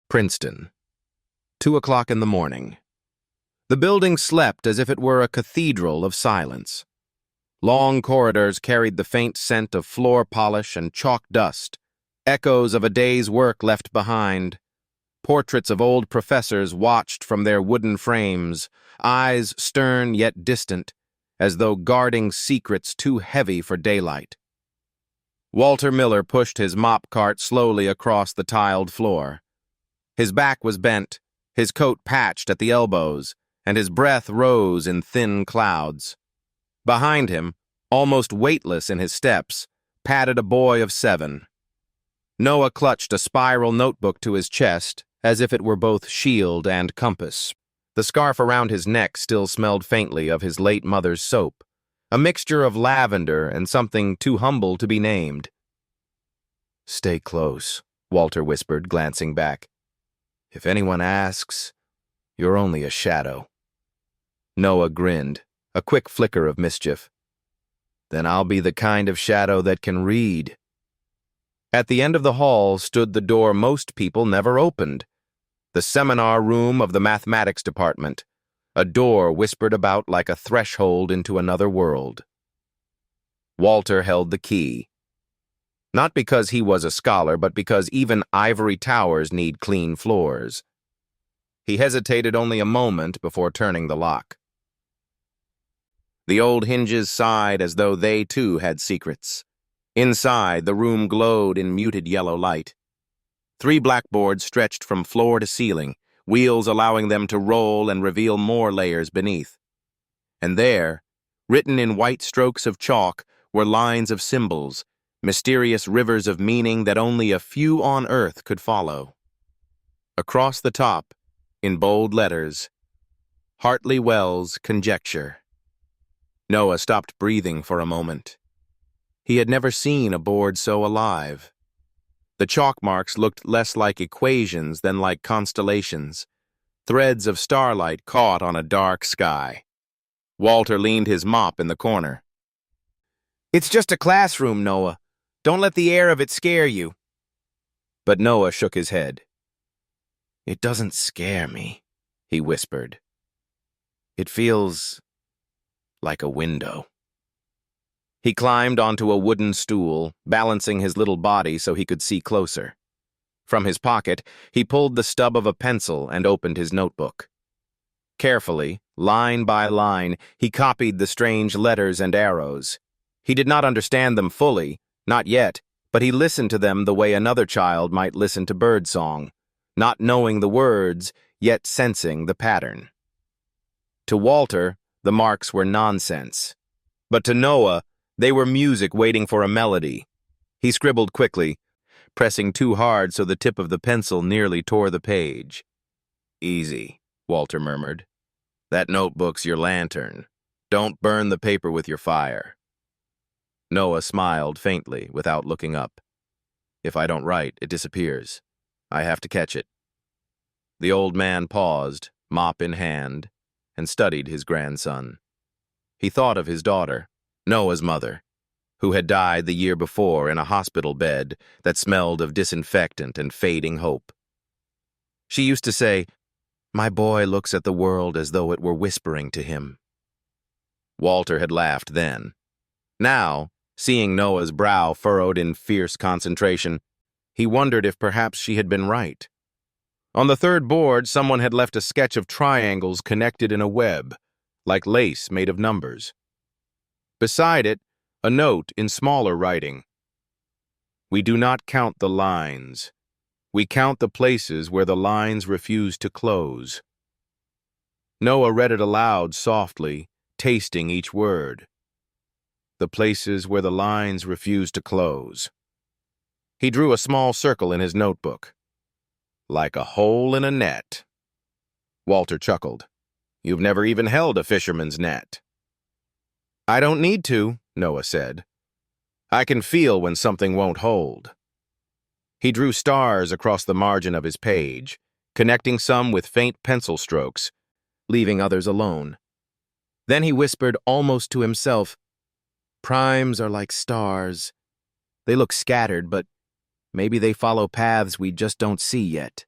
Princeton. 2 o'clock in the morning. The building slept as if it were a cathedral of silence. Long corridors carried the faint scent of floor polish and chalk dust, echoes of a day's work left behind. Portraits of old professors watched from their wooden frames, eyes stern yet distant, as though guarding secrets too heavy for daylight. Walter Miller pushed his mop cart slowly across the tiled floor. His back was bent, his coat patched at the elbows, and his breath rose in thin clouds. Behind him, almost weightless in his steps, padded a boy of 7. Noah clutched a spiral notebook to his chest, as if it were both shield and compass. The scarf around his neck still smelled faintly of his late mother's soap, a mixture of lavender and something too humble to be named. "Stay close," Walter whispered, glancing back. "If anyone asks, you're only a shadow." Noah grinned, a quick flicker of mischief. "Then I'll be the kind of shadow that can read." At the end of the hall stood the door most people never opened, the seminar room of the mathematics department, a door whispered about like a threshold into another world. Walter held the key. Not because he was a scholar, but because even ivory towers need clean floors. He hesitated only a moment before turning the lock. The old hinges sighed as though they too had secrets. Inside, the room glowed in muted yellow light. 3 blackboards stretched from floor to ceiling, wheels allowing them to roll and reveal more layers beneath. And there, written in white strokes of chalk, were lines of symbols, mysterious rivers of meaning that only a few on earth could follow. Across the top, in bold letters, Hartley Wells Conjecture. Noah stopped breathing for a moment. He had never seen a board so alive. The chalk marks looked less like equations than like constellations, threads of starlight caught on a dark sky. Walter leaned his mop in the corner. "It's just a classroom, Noah. Don't let the air of it scare you." But Noah shook his head. "It doesn't scare me," he whispered. "It feels like a window." He climbed onto a wooden stool, balancing his little body so he could see closer. From his pocket, he pulled the stub of a pencil and opened his notebook. Carefully, line by line, he copied the strange letters and arrows. He did not understand them fully, not yet, but he listened to them the way another child might listen to birdsong, not knowing the words, yet sensing the pattern. To Walter, the marks were nonsense. But to Noah, they were music waiting for a melody. He scribbled quickly, pressing too hard so the tip of the pencil nearly tore the page. "Easy," Walter murmured. "That notebook's your lantern. Don't burn the paper with your fire." Noah smiled faintly without looking up. "If I don't write, it disappears. I have to catch it." The old man paused, mop in hand, and studied his grandson. He thought of his daughter, Noah's mother, who had died the year before in a hospital bed that smelled of disinfectant and fading hope. She used to say, "My boy looks at the world as though it were whispering to him." Walter had laughed then. Now, seeing Noah's brow furrowed in fierce concentration, he wondered if perhaps she had been right. On the third board, someone had left a sketch of triangles connected in a web, like lace made of numbers. Beside it, a note in smaller writing. "We do not count the lines. We count the places where the lines refuse to close." Noah read it aloud softly, tasting each word. The places where the lines refuse to close. He drew a small circle in his notebook. "Like a hole in a net." Walter chuckled. "You've never even held a fisherman's net." "I don't need to," Noah said. "I can feel when something won't hold." He drew stars across the margin of his page, connecting some with faint pencil strokes, leaving others alone. Then he whispered almost to himself, "Primes are like stars. They look scattered, but maybe they follow paths we just don't see yet."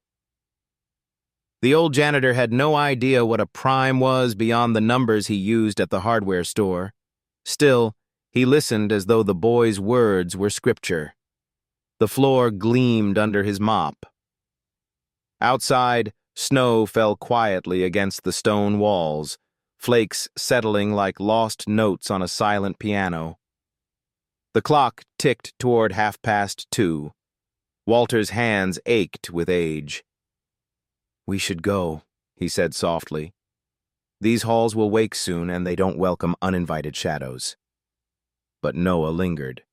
The old janitor had no idea what a prime was beyond the numbers he used at the hardware store. Still, he listened as though the boy's words were scripture. The floor gleamed under his mop. Outside, snow fell quietly against the stone walls, flakes settling like lost notes on a silent piano. The clock ticked toward 2:30. Walter's hands ached with age. "We should go," he said softly. "These halls will wake soon, and they don't welcome uninvited shadows." But Noah lingered.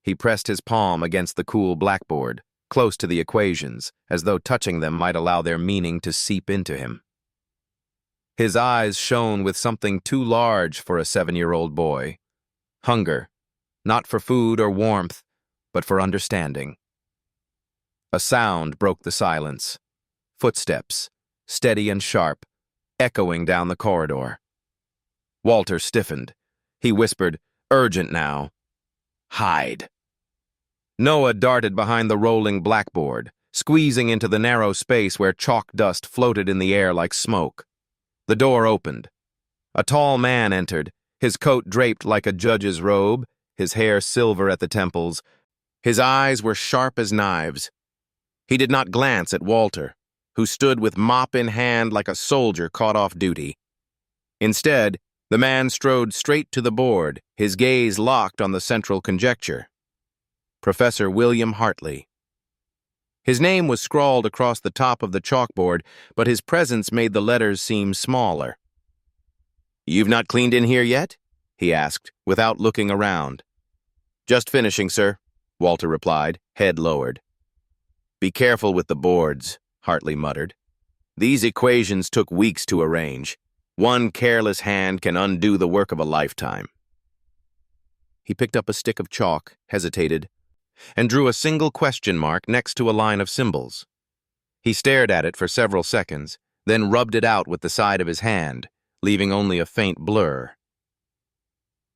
He pressed his palm against the cool blackboard, close to the equations, as though touching them might allow their meaning to seep into him. His eyes shone with something too large for a 7-year-old boy. Hunger, not for food or warmth, but for understanding. A sound broke the silence. Footsteps, steady and sharp, echoing down the corridor. Walter stiffened. He whispered, urgent now, "Hide." Noah darted behind the rolling blackboard, squeezing into the narrow space where chalk dust floated in the air like smoke. The door opened. A tall man entered, his coat draped like a judge's robe, his hair silver at the temples. His eyes were sharp as knives. He did not glance at Walter, who stood with mop in hand like a soldier caught off duty. Instead, the man strode straight to the board, his gaze locked on the central conjecture. Professor William Hartley. His name was scrawled across the top of the chalkboard, but his presence made the letters seem smaller. "You've not cleaned in here yet?" he asked, without looking around. "Just finishing, sir," Walter replied, head lowered. "Be careful with the boards," Hartley muttered. "These equations took weeks to arrange. One careless hand can undo the work of a lifetime." He picked up a stick of chalk, hesitated, and drew a single question mark next to a line of symbols. He stared at it for several seconds, then rubbed it out with the side of his hand, leaving only a faint blur.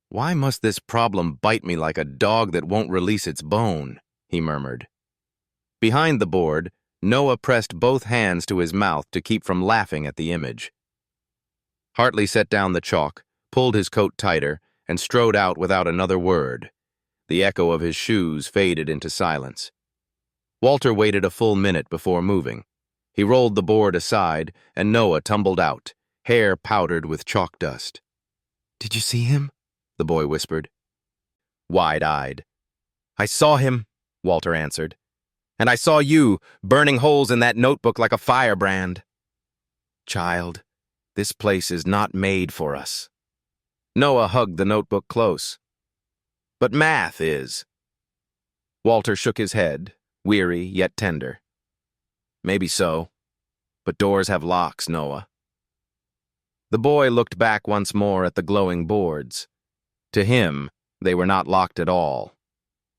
"Why must this problem bite me like a dog that won't release its bone?" he murmured. Behind the board, Noah pressed both hands to his mouth to keep from laughing at the image. Hartley set down the chalk, pulled his coat tighter, and strode out without another word. The echo of his shoes faded into silence. Walter waited a full minute before moving. He rolled the board aside, and Noah tumbled out, hair powdered with chalk dust. "Did you see him?" the boy whispered. Wide-eyed. "I saw him," Walter answered. "And I saw you, burning holes in that notebook like a firebrand." "Child, this place is not made for us." Noah hugged the notebook close. "But math is." Walter shook his head, weary yet tender. "Maybe so, but doors have locks, Noah." The boy looked back once more at the glowing boards. To him, they were not locked at all.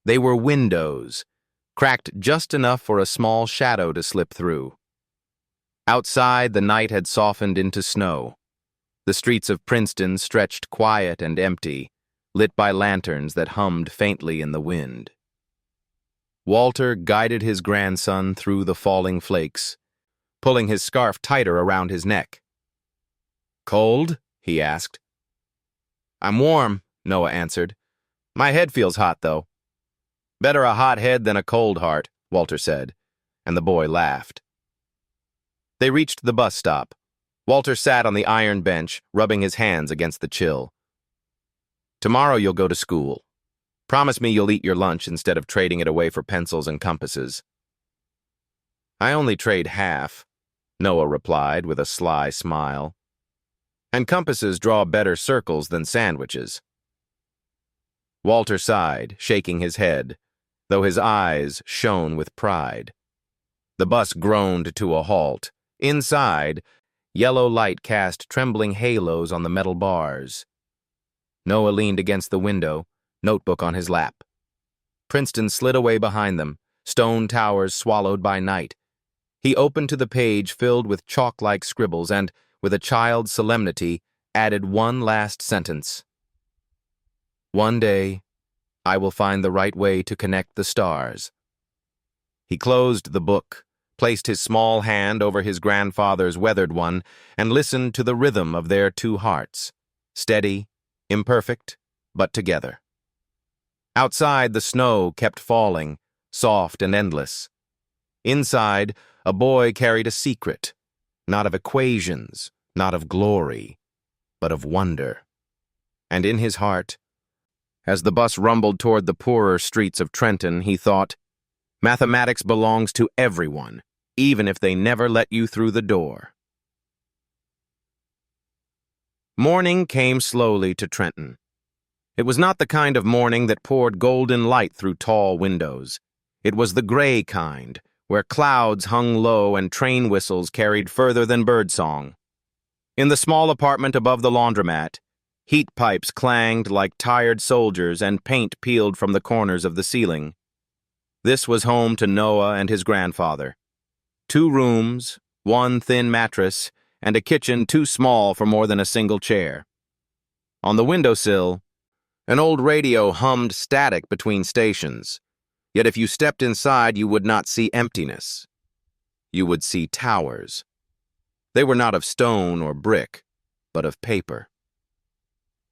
They were windows, cracked just enough for a small shadow to slip through. Outside, the night had softened into snow. The streets of Princeton stretched quiet and empty, lit by lanterns that hummed faintly in the wind. Walter guided his grandson through the falling flakes, pulling his scarf tighter around his neck. "Cold?" he asked. "I'm warm," Noah answered. "My head feels hot, though." "Better a hot head than a cold heart," Walter said, and the boy laughed. They reached the bus stop. Walter sat on the iron bench, rubbing his hands against the chill. "Tomorrow you'll go to school. Promise me you'll eat your lunch instead of trading it away for pencils and compasses." "I only trade half," Noah replied with a sly smile. "And compasses draw better circles than sandwiches." Walter sighed, shaking his head, though his eyes shone with pride. The bus groaned to a halt. Inside, yellow light cast trembling halos on the metal bars. Noah leaned against the window, notebook on his lap. Princeton slid away behind them, stone towers swallowed by night. He opened to the page filled with chalk-like scribbles and, with a child's solemnity, added one last sentence. "One day, I will find the right way to connect the stars." He closed the book, placed his small hand over his grandfather's weathered one, and listened to the rhythm of their two hearts, steady, imperfect, but together. Outside, the snow kept falling, soft and endless. Inside, a boy carried a secret, not of equations, not of glory, but of wonder. And in his heart, as the bus rumbled toward the poorer streets of Trenton, he thought, mathematics belongs to everyone, even if they never let you through the door. Morning came slowly to Trenton. It was not the kind of morning that poured golden light through tall windows. It was the gray kind, where clouds hung low and train whistles carried further than birdsong. In the small apartment above the laundromat, heat pipes clanged like tired soldiers and paint peeled from the corners of the ceiling. This was home to Noah and his grandfather. 2 rooms, 1 thin mattress, and a kitchen too small for more than a single chair. On the windowsill, an old radio hummed static between stations. Yet if you stepped inside, you would not see emptiness. You would see towers. They were not of stone or brick, but of paper.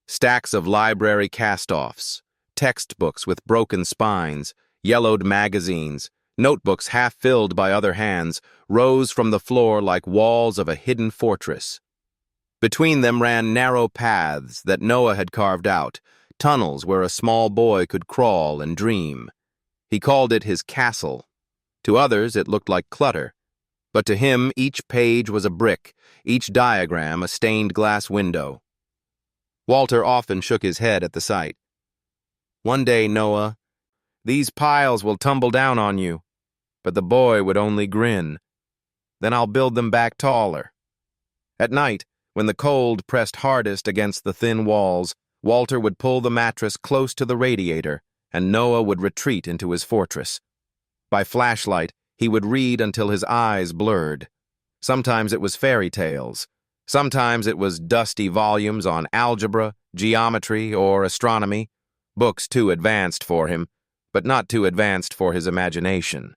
Stacks of library cast-offs, textbooks with broken spines, yellowed magazines, notebooks half filled by other hands, rose from the floor like walls of a hidden fortress. Between them ran narrow paths that Noah had carved out, tunnels where a small boy could crawl and dream. He called it his castle. To others it looked like clutter, but to him each page was a brick, each diagram a stained glass window. Walter often shook his head at the sight. One day, Noah, these piles will tumble down on you. But the boy would only grin. Then I'll build them back taller. At night, when the cold pressed hardest against the thin walls, Walter would pull the mattress close to the radiator, and Noah would retreat into his fortress. By flashlight, he would read until his eyes blurred. Sometimes it was fairy tales. Sometimes it was dusty volumes on algebra, geometry, or astronomy, books too advanced for him, but not too advanced for his imagination.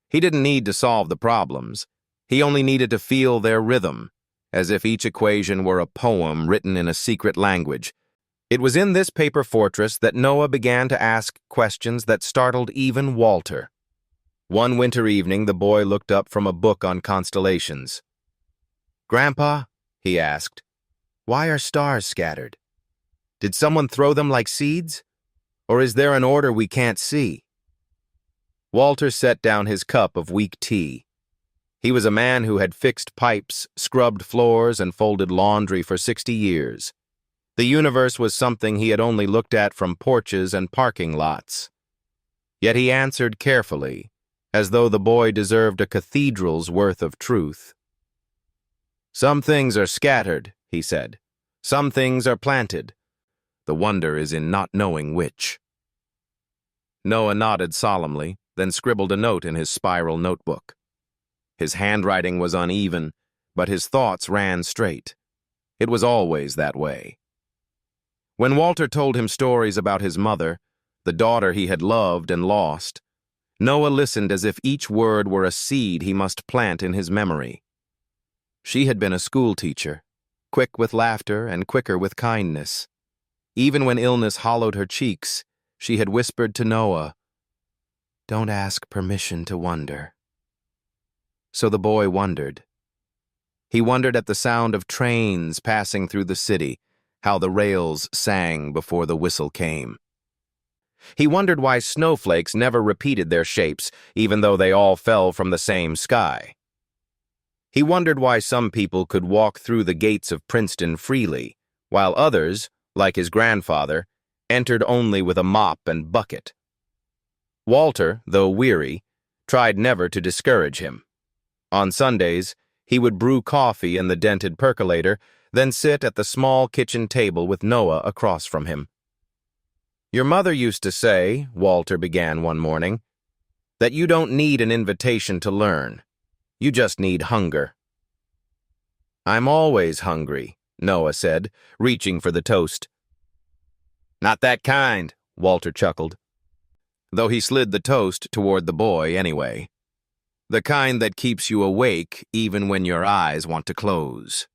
He didn't need to solve the problems. He only needed to feel their rhythm, as if each equation were a poem written in a secret language. It was in this paper fortress that Noah began to ask questions that startled even Walter. One winter evening, the boy looked up from a book on constellations. "Grandpa," he asked, "why are stars scattered? Did someone throw them like seeds? Or is there an order we can't see?" Walter set down his cup of weak tea. He was a man who had fixed pipes, scrubbed floors, and folded laundry for 60 years. The universe was something he had only looked at from porches and parking lots. Yet he answered carefully, as though the boy deserved a cathedral's worth of truth. "Some things are scattered," he said. "Some things are planted. The wonder is in not knowing which." Noah nodded solemnly, then scribbled a note in his spiral notebook. His handwriting was uneven, but his thoughts ran straight. It was always that way. When Walter told him stories about his mother, the daughter he had loved and lost, Noah listened as if each word were a seed he must plant in his memory. She had been a schoolteacher, quick with laughter and quicker with kindness. Even when illness hollowed her cheeks, she had whispered to Noah, "Don't ask permission to wonder." So the boy wondered. He wondered at the sound of trains passing through the city, how the rails sang before the whistle came. He wondered why snowflakes never repeated their shapes, even though they all fell from the same sky. He wondered why some people could walk through the gates of Princeton freely, while others, like his grandfather, entered only with a mop and bucket. Walter, though weary, tried never to discourage him. On Sundays, he would brew coffee in the dented percolator, then sit at the small kitchen table with Noah across from him. "Your mother used to say," Walter began one morning, "that you don't need an invitation to learn. You just need hunger." "I'm always hungry," Noah said, reaching for the toast. "Not that kind," Walter chuckled, though he slid the toast toward the boy anyway. The kind that keeps you awake even when your eyes want to close.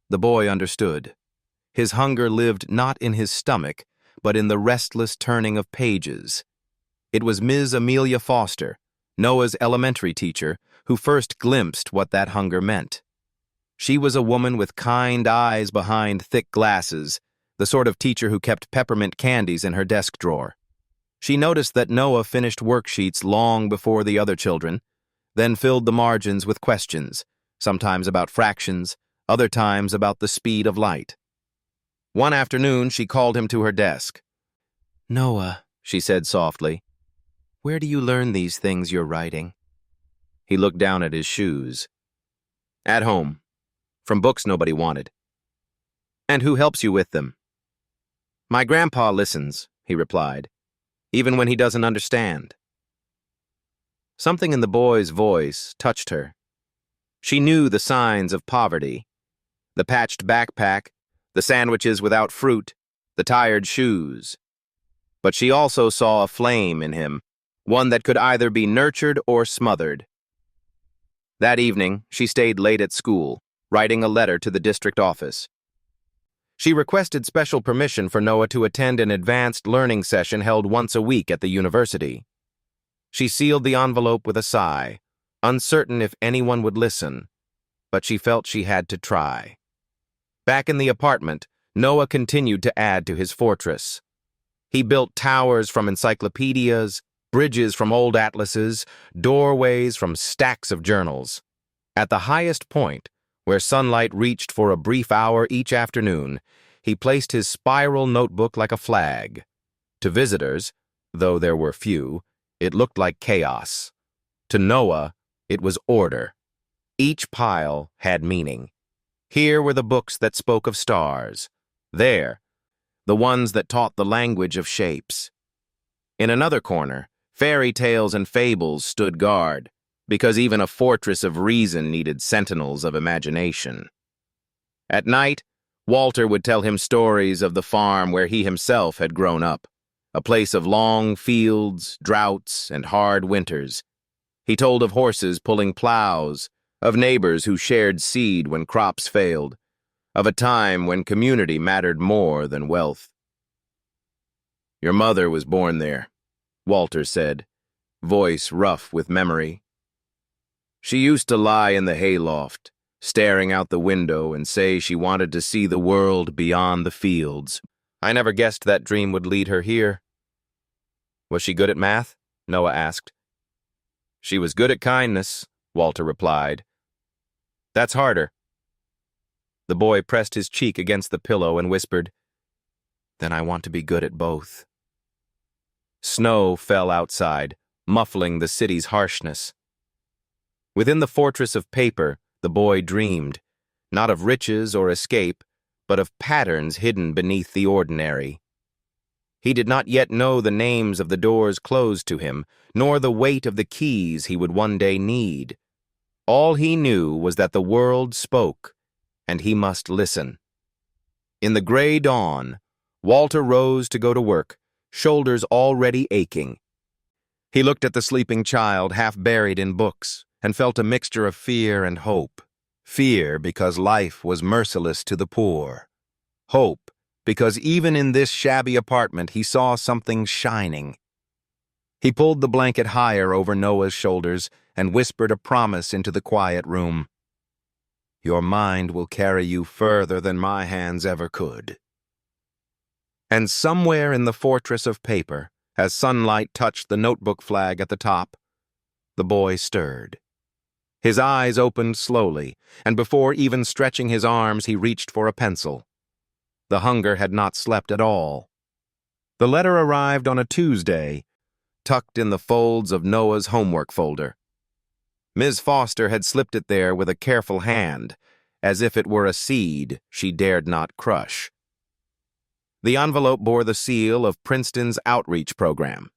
The boy understood. His hunger lived not in his stomach, but in the restless turning of pages. It was Ms. Amelia Foster, Noah's elementary teacher, who first glimpsed what that hunger meant. She was a woman with kind eyes behind thick glasses, the sort of teacher who kept peppermint candies in her desk drawer. She noticed that Noah finished worksheets long before the other children, then filled the margins with questions, sometimes about fractions, other times about the speed of light. One afternoon, she called him to her desk. "Noah," she said softly, "where do you learn these things you're writing?" He looked down at his shoes. "At home. From books nobody wanted." "And who helps you with them?" "My grandpa listens," he replied, "even when he doesn't understand." Something in the boy's voice touched her. She knew the signs of poverty: the patched backpack, the sandwiches without fruit, the tired shoes. But she also saw a flame in him, one that could either be nurtured or smothered. That evening, she stayed late at school, writing a letter to the district office. She requested special permission for Noah to attend an advanced learning session held once a week at the university. She sealed the envelope with a sigh, uncertain if anyone would listen, but she felt she had to try. Back in the apartment, Noah continued to add to his fortress. He built towers from encyclopedias, bridges from old atlases, doorways from stacks of journals. At the highest point, where sunlight reached for a brief hour each afternoon, he placed his spiral notebook like a flag. To visitors, though there were few, it looked like chaos. To Noah, it was order. Each pile had meaning. Here were the books that spoke of stars. There, the ones that taught the language of shapes. In another corner, fairy tales and fables stood guard, because even a fortress of reason needed sentinels of imagination. At night, Walter would tell him stories of the farm where he himself had grown up, a place of long fields, droughts, and hard winters. He told of horses pulling plows, of neighbors who shared seed when crops failed, of a time when community mattered more than wealth. "Your mother was born there," Walter said, voice rough with memory. "She used to lie in the hayloft, staring out the window and say she wanted to see the world beyond the fields. I never guessed that dream would lead her here." "Was she good at math?" Noah asked. "She was good at kindness," Walter replied. "That's harder." The boy pressed his cheek against the pillow and whispered, "Then I want to be good at both." Snow fell outside, muffling the city's harshness. Within the fortress of paper, the boy dreamed, not of riches or escape, but of patterns hidden beneath the ordinary. He did not yet know the names of the doors closed to him, nor the weight of the keys he would one day need. All he knew was that the world spoke, and he must listen. In the gray dawn, Walter rose to go to work, shoulders already aching. He looked at the sleeping child, half buried in books, and felt a mixture of fear and hope. Fear because life was merciless to the poor. Hope because even in this shabby apartment he saw something shining. He pulled the blanket higher over Noah's shoulders and whispered a promise into the quiet room. "Your mind will carry you further than my hands ever could." And somewhere in the fortress of paper, as sunlight touched the notebook flag at the top, the boy stirred. His eyes opened slowly, and before even stretching his arms, he reached for a pencil. The hunger had not slept at all. The letter arrived on a Tuesday, tucked in the folds of Noah's homework folder. Ms. Foster had slipped it there with a careful hand, as if it were a seed she dared not crush. The envelope bore the seal of Princeton's outreach program.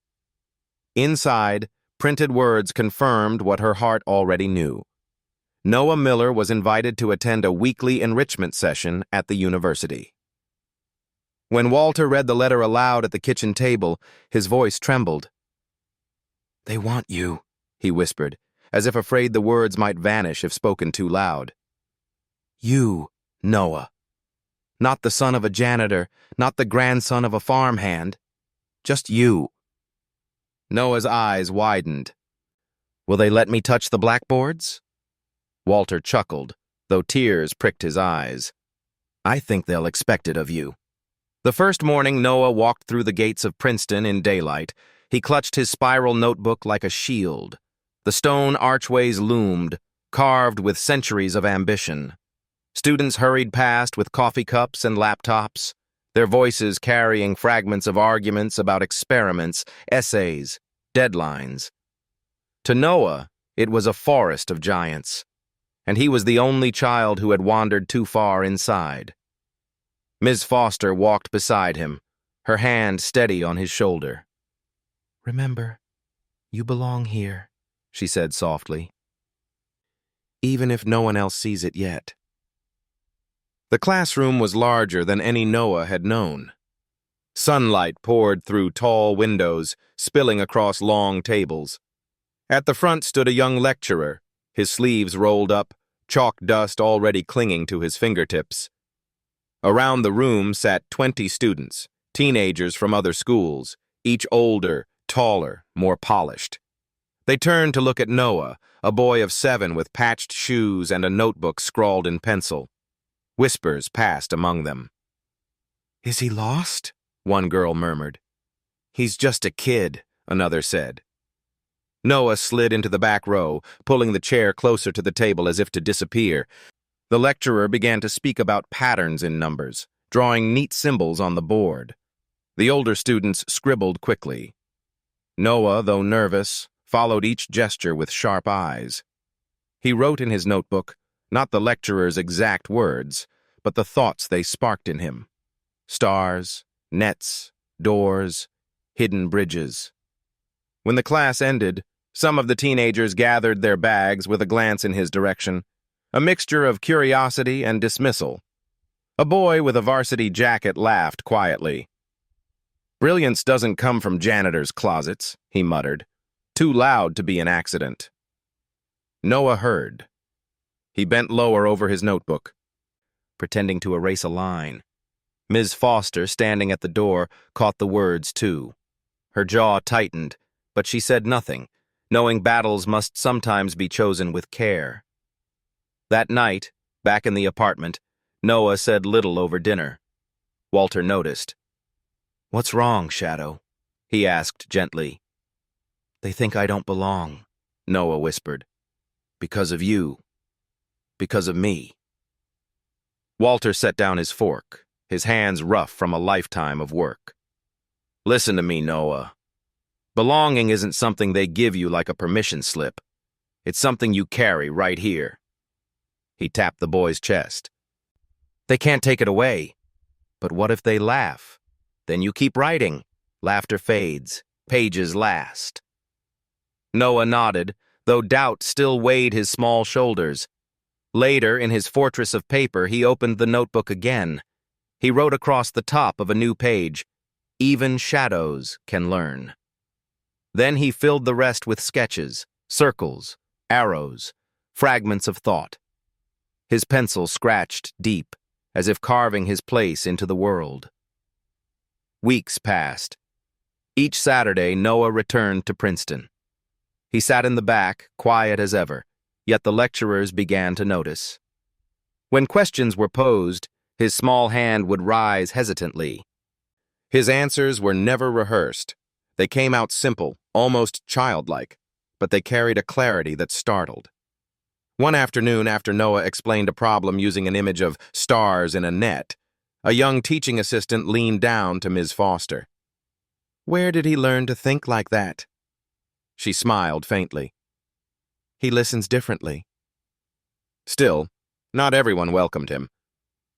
Inside, printed words confirmed what her heart already knew. Noah Miller was invited to attend a weekly enrichment session at the university. When Walter read the letter aloud at the kitchen table, his voice trembled. "They want you," he whispered, as if afraid the words might vanish if spoken too loud. You, Noah. Not the son of a janitor, not the grandson of a farmhand. Just you. Noah's eyes widened. Will they let me touch the blackboards? Walter chuckled, though tears pricked his eyes. I think they'll expect it of you. The first morning Noah walked through the gates of Princeton in daylight, he clutched his spiral notebook like a shield. The stone archways loomed, carved with centuries of ambition. Students hurried past with coffee cups and laptops, their voices carrying fragments of arguments about experiments, essays, deadlines. To Noah, it was a forest of giants, and he was the only child who had wandered too far inside. Ms. Foster walked beside him, her hand steady on his shoulder. Remember, you belong here, she said softly. Even if no one else sees it yet. The classroom was larger than any Noah had known. Sunlight poured through tall windows, spilling across long tables. At the front stood a young lecturer, his sleeves rolled up, chalk dust already clinging to his fingertips. Around the room sat 20 students, teenagers from other schools, each older, taller, more polished. They turned to look at Noah, a boy of 7 with patched shoes and a notebook scrawled in pencil. Whispers passed among them. Is he lost? One girl murmured. He's just a kid, another said. Noah slid into the back row, pulling the chair closer to the table as if to disappear. The lecturer began to speak about patterns in numbers, drawing neat symbols on the board. The older students scribbled quickly. Noah, though nervous, followed each gesture with sharp eyes. He wrote in his notebook, not the lecturer's exact words, but the thoughts they sparked in him. Stars, nets, doors, hidden bridges. When the class ended, some of the teenagers gathered their bags with a glance in his direction, a mixture of curiosity and dismissal. A boy with a varsity jacket laughed quietly. Brilliance doesn't come from janitors' closets, he muttered, too loud to be an accident. Noah heard. He bent lower over his notebook, pretending to erase a line. Ms. Foster, standing at the door, caught the words too. Her jaw tightened, but she said nothing, knowing battles must sometimes be chosen with care. That night, back in the apartment, Noah said little over dinner. Walter noticed. What's wrong, Shadow? He asked gently. They think I don't belong, Noah whispered. Because of you. Because of me. Walter set down his fork, his hands rough from a lifetime of work. Listen to me, Noah. Belonging isn't something they give you like a permission slip. It's something you carry right here. He tapped the boy's chest. They can't take it away. But what if they laugh? Then you keep writing. Laughter fades. Pages last. Noah nodded, though doubt still weighed his small shoulders. Later, in his fortress of paper, he opened the notebook again. He wrote across the top of a new page, Even shadows can learn. Then he filled the rest with sketches, circles, arrows, fragments of thought. His pencil scratched deep, as if carving his place into the world. Weeks passed. Each Saturday, Noah returned to Princeton. He sat in the back, quiet as ever, yet the lecturers began to notice. When questions were posed, his small hand would rise hesitantly. His answers were never rehearsed. They came out simple, almost childlike, but they carried a clarity that startled. One afternoon, after Noah explained a problem using an image of stars in a net, a young teaching assistant leaned down to Ms. Foster. Where did he learn to think like that? She smiled faintly. He listens differently. Still, not everyone welcomed him.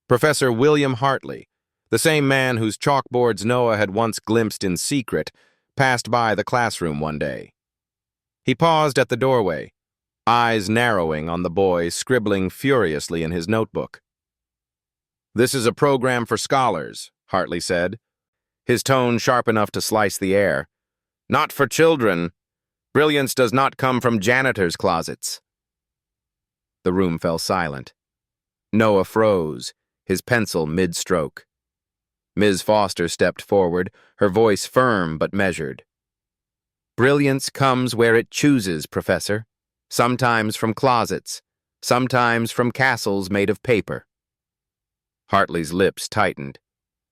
Professor William Hartley, the same man whose chalkboards Noah had once glimpsed in secret, passed by the classroom one day. He paused at the doorway, eyes narrowing on the boy scribbling furiously in his notebook. This is a program for scholars, Hartley said, his tone sharp enough to slice the air. Not for children. Brilliance does not come from janitors' closets. The room fell silent. Noah froze, his pencil mid-stroke. Ms. Foster stepped forward, her voice firm but measured. Brilliance comes where it chooses, Professor. Sometimes from closets, sometimes from castles made of paper. Hartley's lips tightened.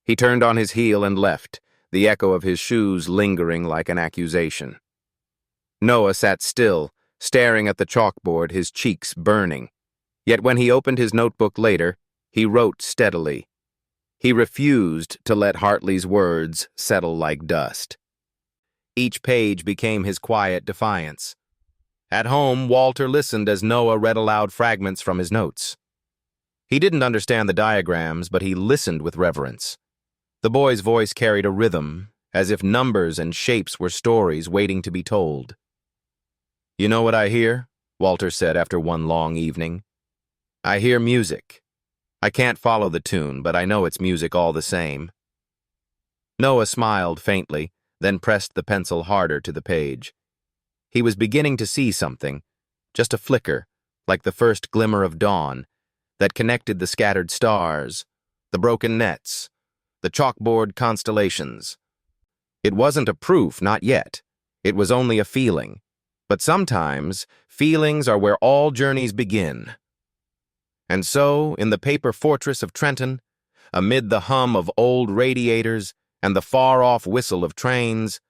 He turned on his heel and left, the echo of his shoes lingering like an accusation. Noah sat still, staring at the chalkboard, his cheeks burning. Yet when he opened his notebook later, he wrote steadily. He refused to let Hartley's words settle like dust. Each page became his quiet defiance. At home, Walter listened as Noah read aloud fragments from his notes. He didn't understand the diagrams, but he listened with reverence. The boy's voice carried a rhythm, as if numbers and shapes were stories waiting to be told. "You know what I hear?" Walter said after one long evening. "I hear music. I can't follow the tune, but I know it's music all the same." Noah smiled faintly, then pressed the pencil harder to the page. He was beginning to see something, just a flicker, like the first glimmer of dawn, that connected the scattered stars, the broken nets, the chalkboard constellations. It wasn't a proof, not yet. It was only a feeling. But sometimes, feelings are where all journeys begin. And so, in the paper fortress of Trenton, amid the hum of old radiators and the far-off whistle of trains,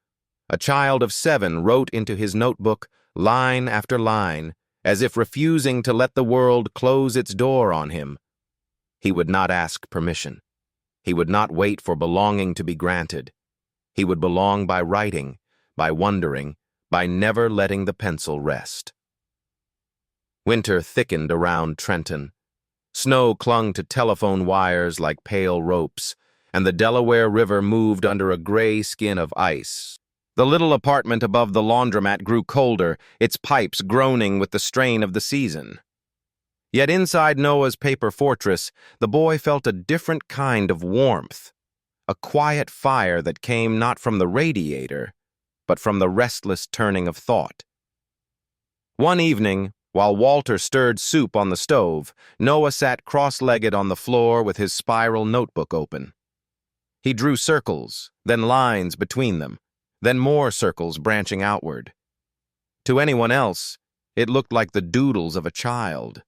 a child of 7 wrote into his notebook, line after line, as if refusing to let the world close its door on him. He would not ask permission. He would not wait for belonging to be granted. He would belong by writing, by wondering, by never letting the pencil rest. Winter thickened around Trenton. Snow clung to telephone wires like pale ropes, and the Delaware River moved under a gray skin of ice. The little apartment above the laundromat grew colder, its pipes groaning with the strain of the season. Yet inside Noah's paper fortress, the boy felt a different kind of warmth, a quiet fire that came not from the radiator, but from the restless turning of thought. One evening, while Walter stirred soup on the stove, Noah sat cross-legged on the floor with his spiral notebook open. He drew circles, then lines between them, then more circles branching outward. To anyone else, it looked like the doodles of a child.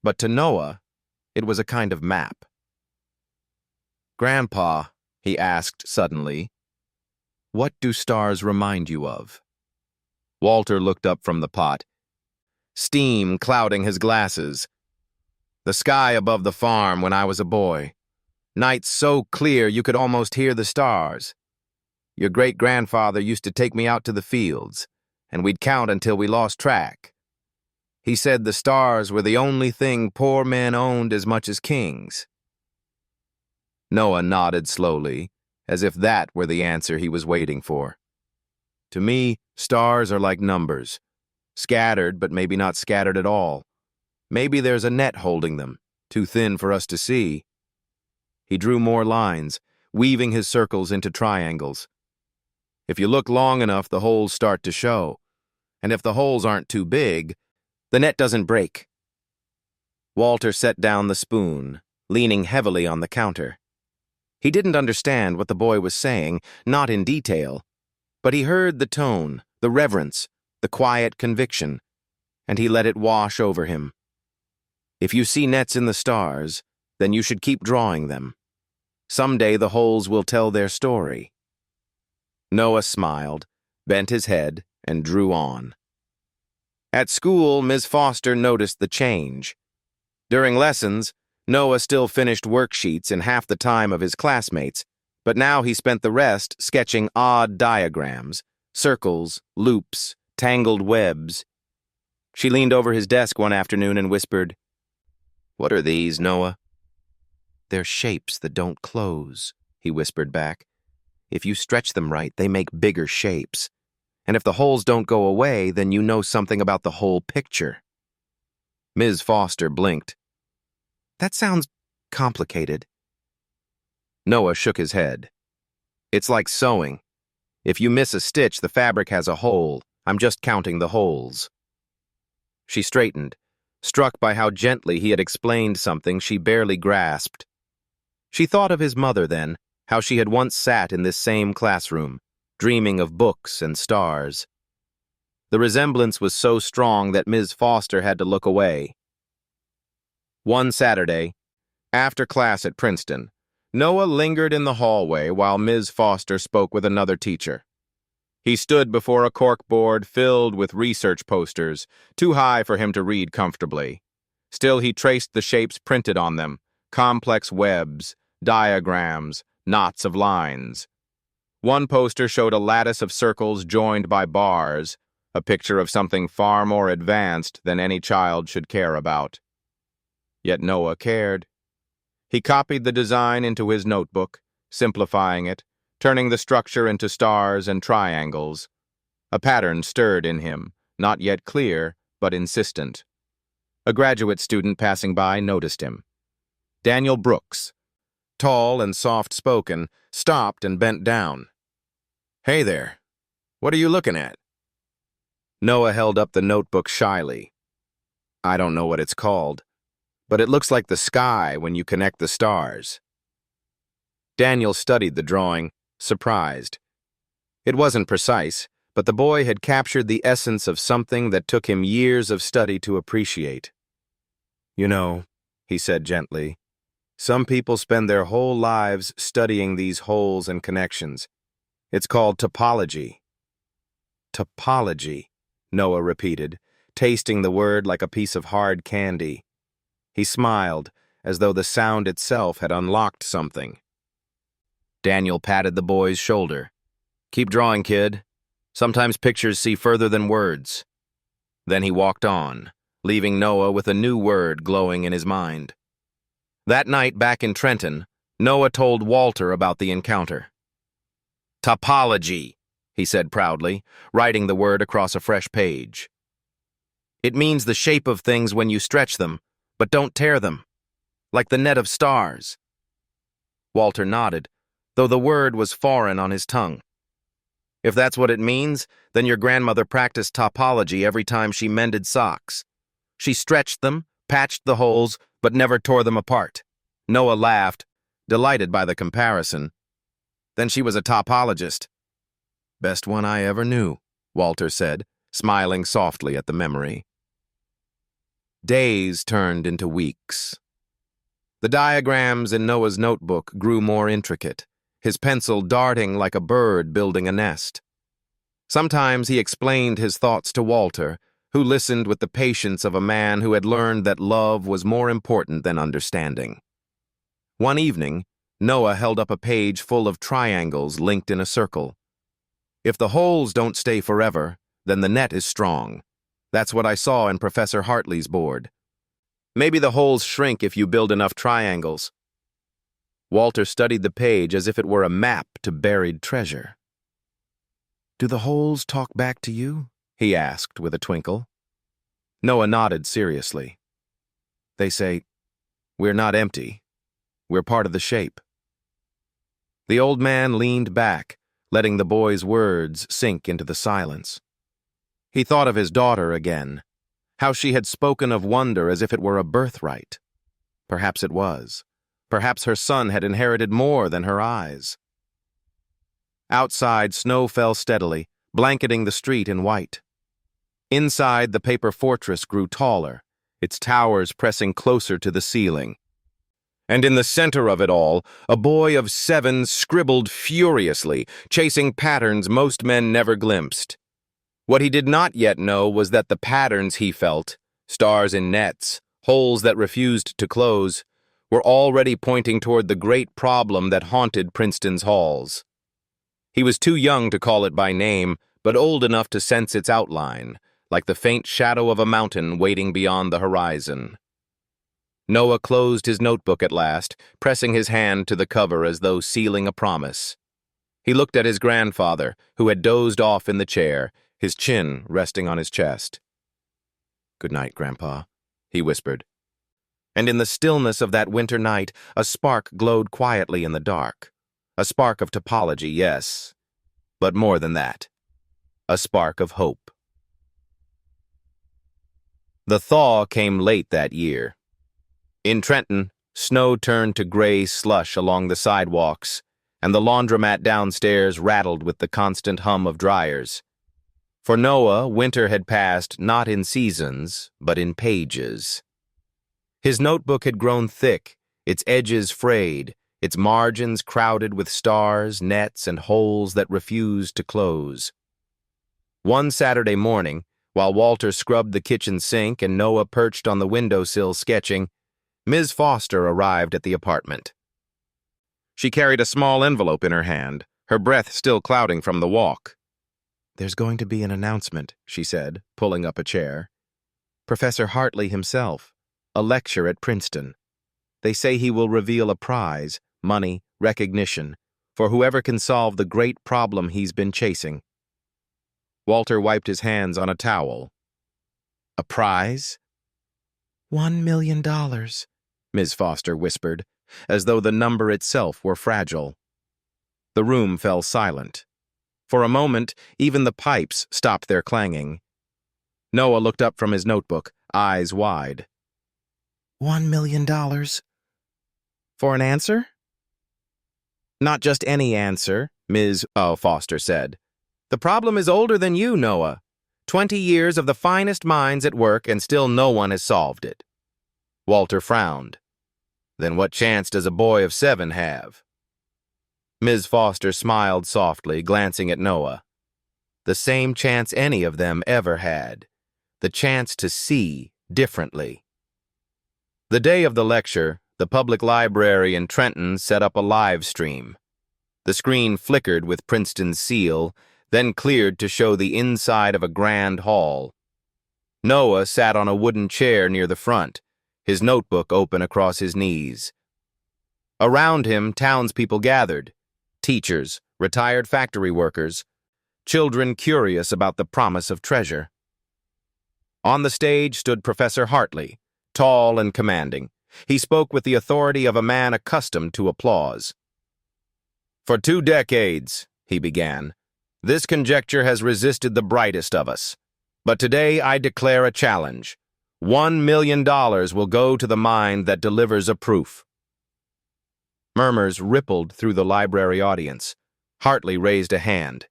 But to Noah, it was a kind of map. "Grandpa," he asked suddenly, "what do stars remind you of?" Walter looked up from the pot, steam clouding his glasses. "The sky above the farm when I was a boy. Nights so clear you could almost hear the stars. Your great-grandfather used to take me out to the fields, and we'd count until we lost track. He said the stars were the only thing poor men owned as much as kings." Noah nodded slowly, as if that were the answer he was waiting for. "To me, stars are like numbers. Scattered, but maybe not scattered at all. Maybe there's a net holding them, too thin for us to see." He drew more lines, weaving his circles into triangles. "If you look long enough, the holes start to show. And if the holes aren't too big, the net doesn't break." Walter set down the spoon, leaning heavily on the counter. He didn't understand what the boy was saying, not in detail, but he heard the tone, the reverence, the quiet conviction, and he let it wash over him. If you see nets in the stars, then you should keep drawing them. Someday the holes will tell their story. Noah smiled, bent his head, and drew on. At school, Ms. Foster noticed the change. During lessons, Noah still finished worksheets in half the time of his classmates, but now he spent the rest sketching odd diagrams, circles, loops, tangled webs. She leaned over his desk one afternoon and whispered, "What are these, Noah?" "They're shapes that don't close," he whispered back. "If you stretch them right, they make bigger shapes. And if the holes don't go away, then you know something about the whole picture." Ms. Foster blinked. "That sounds complicated." Noah shook his head. "It's like sewing. If you miss a stitch, the fabric has a hole. I'm just counting the holes." She straightened, struck by how gently he had explained something she barely grasped. She thought of his mother then, how she had once sat in this same classroom, dreaming of books and stars. The resemblance was so strong that Ms. Foster had to look away. One Saturday, after class at Princeton, Noah lingered in the hallway while Ms. Foster spoke with another teacher. He stood before a corkboard filled with research posters, too high for him to read comfortably. Still, he traced the shapes printed on them, complex webs, diagrams, knots of lines. One poster showed a lattice of circles joined by bars, a picture of something far more advanced than any child should care about. Yet Noah cared. He copied the design into his notebook, simplifying it, turning the structure into stars and triangles. A pattern stirred in him, not yet clear, but insistent. A graduate student passing by noticed him. Daniel Brooks, tall and soft-spoken, stopped and bent down. "Hey there, what are you looking at?" Noah held up the notebook shyly. "I don't know what it's called, but it looks like the sky when you connect the stars." Daniel studied the drawing, surprised. It wasn't precise, but the boy had captured the essence of something that took him years of study to appreciate. "You know," he said gently, "some people spend their whole lives studying these holes and connections. It's called topology." "Topology," Noah repeated, tasting the word like a piece of hard candy. He smiled, as though the sound itself had unlocked something. Daniel patted the boy's shoulder. "Keep drawing, kid. Sometimes pictures see further than words." Then he walked on, leaving Noah with a new word glowing in his mind. That night back in Trenton, Noah told Walter about the encounter. "Topology," he said proudly, writing the word across a fresh page. "It means the shape of things when you stretch them, but don't tear them, like the net of stars." Walter nodded, though the word was foreign on his tongue. "If that's what it means, then your grandmother practiced topology every time she mended socks. She stretched them, patched the holes, but never tore them apart." Noah laughed, delighted by the comparison. "Then she was a topologist." "Best one I ever knew," Walter said, smiling softly at the memory. Days turned into weeks. The diagrams in Noah's notebook grew more intricate, his pencil darting like a bird building a nest. Sometimes he explained his thoughts to Walter, who listened with the patience of a man who had learned that love was more important than understanding. One evening, Noah held up a page full of triangles linked in a circle. "If the holes don't stay forever, then the net is strong. That's what I saw in Professor Hartley's board. Maybe the holes shrink if you build enough triangles." Walter studied the page as if it were a map to buried treasure. "Do the holes talk back to you?" he asked with a twinkle. Noah nodded seriously. "They say, 'We're not empty. We're part of the shape.'" The old man leaned back, letting the boy's words sink into the silence. He thought of his daughter again, how she had spoken of wonder as if it were a birthright. Perhaps it was. Perhaps her son had inherited more than her eyes. Outside, snow fell steadily, blanketing the street in white. Inside, the paper fortress grew taller, its towers pressing closer to the ceiling. And in the center of it all, a boy of 7 scribbled furiously, chasing patterns most men never glimpsed. What he did not yet know was that the patterns he felt, stars in nets, holes that refused to close, were already pointing toward the great problem that haunted Princeton's halls. He was too young to call it by name, but old enough to sense its outline, like the faint shadow of a mountain waiting beyond the horizon. Noah closed his notebook at last, pressing his hand to the cover as though sealing a promise. He looked at his grandfather, who had dozed off in the chair, his chin resting on his chest. "Good night, Grandpa," he whispered. And in the stillness of that winter night, a spark glowed quietly in the dark. A spark of topology, yes, but more than that. A spark of hope. The thaw came late that year. In Trenton, snow turned to gray slush along the sidewalks, and the laundromat downstairs rattled with the constant hum of dryers. For Noah, winter had passed not in seasons, but in pages. His notebook had grown thick, its edges frayed, its margins crowded with stars, nets, and holes that refused to close. One Saturday morning, while Walter scrubbed the kitchen sink and Noah perched on the windowsill sketching, Ms. Foster arrived at the apartment. She carried a small envelope in her hand, her breath still clouding from the walk. "There's going to be an announcement," she said, pulling up a chair. "Professor Hartley himself, a lecture at Princeton. They say he will reveal a prize, money, recognition, for whoever can solve the great problem he's been chasing." Walter wiped his hands on a towel. "A prize?" $1 million, Ms. Foster whispered, as though the number itself were fragile. The room fell silent. For a moment, even the pipes stopped their clanging. Noah looked up from his notebook, eyes wide. $1 million? For an answer? Not just any answer, Ms. Foster said. The problem is older than you, Noah. 20 years of the finest minds at work, and still no one has solved it. Walter frowned. Then what chance does a boy of 7 have? Ms. Foster smiled softly, glancing at Noah. The same chance any of them ever had. The chance to see differently. The day of the lecture, the public library in Trenton set up a live stream. The screen flickered with Princeton's seal, then cleared to show the inside of a grand hall. Noah sat on a wooden chair near the front, his notebook open across his knees. Around him, townspeople gathered. Teachers, retired factory workers, children curious about the promise of treasure. On the stage stood Professor Hartley, tall and commanding. He spoke with the authority of a man accustomed to applause. "For 2 decades, he began, this conjecture has resisted the brightest of us. But today I declare a challenge. $1 million will go to the mind that delivers a proof." Murmurs rippled through the library audience. Hartley raised a hand.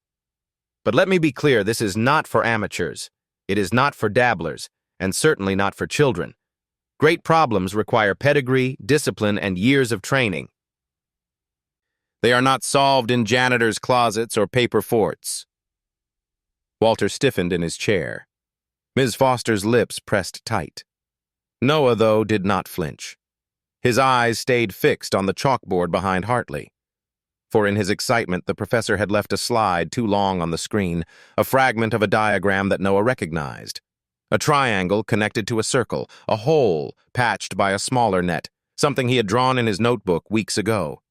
"But let me be clear, this is not for amateurs. It is not for dabblers, and certainly not for children. Great problems require pedigree, discipline, and years of training. They are not solved in janitors' closets or paper forts." Walter stiffened in his chair. Ms. Foster's lips pressed tight. Noah, though, did not flinch. His eyes stayed fixed on the chalkboard behind Hartley. For in his excitement, the professor had left a slide too long on the screen, a fragment of a diagram that Noah recognized. A triangle connected to a circle, a hole patched by a smaller net, something he had drawn in his notebook weeks ago.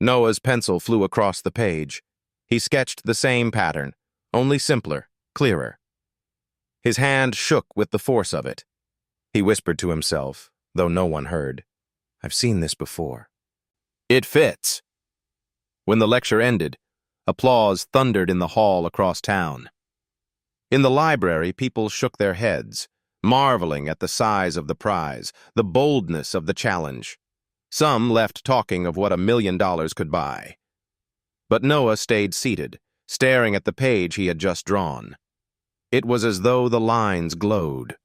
Noah's pencil flew across the page. He sketched the same pattern, only simpler, clearer. His hand shook with the force of it. He whispered to himself, though no one heard, "I've seen this before. It fits." When the lecture ended, applause thundered in the hall across town. In the library, people shook their heads, marveling at the size of the prize, the boldness of the challenge. Some left talking of what $1 million could buy. But Noah stayed seated, staring at the page he had just drawn. It was as though the lines glowed.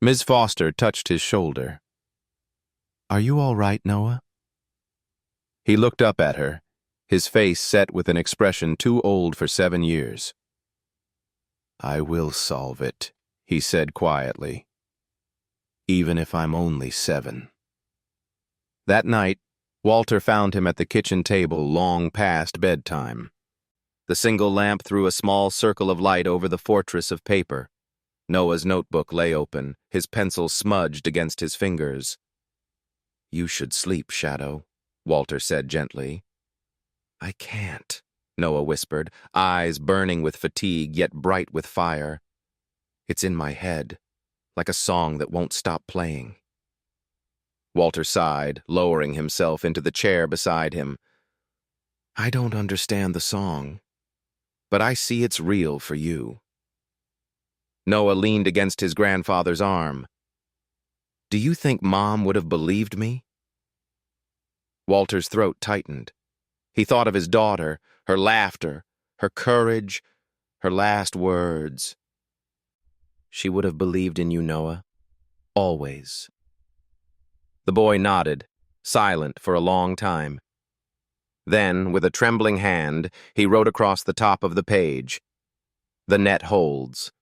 Ms. Foster touched his shoulder. "Are you all right, Noah?" He looked up at her, his face set with an expression too old for 7 years. "I will solve it," he said quietly, "even if I'm only 7. That night, Walter found him at the kitchen table long past bedtime. The single lamp threw a small circle of light over the fortress of paper. Noah's notebook lay open, his pencil smudged against his fingers. "You should sleep, Shadow," Walter said gently. "I can't," Noah whispered, eyes burning with fatigue yet bright with fire. "It's in my head, like a song that won't stop playing." Walter sighed, lowering himself into the chair beside him. "I don't understand the song, but I see it's real for you." Noah leaned against his grandfather's arm. "Do you think Mom would have believed me?" Walter's throat tightened. He thought of his daughter, her laughter, her courage, her last words. "She would have believed in you, Noah. Always." The boy nodded, silent for a long time. Then, with a trembling hand, he wrote across the top of the page, "The net holds."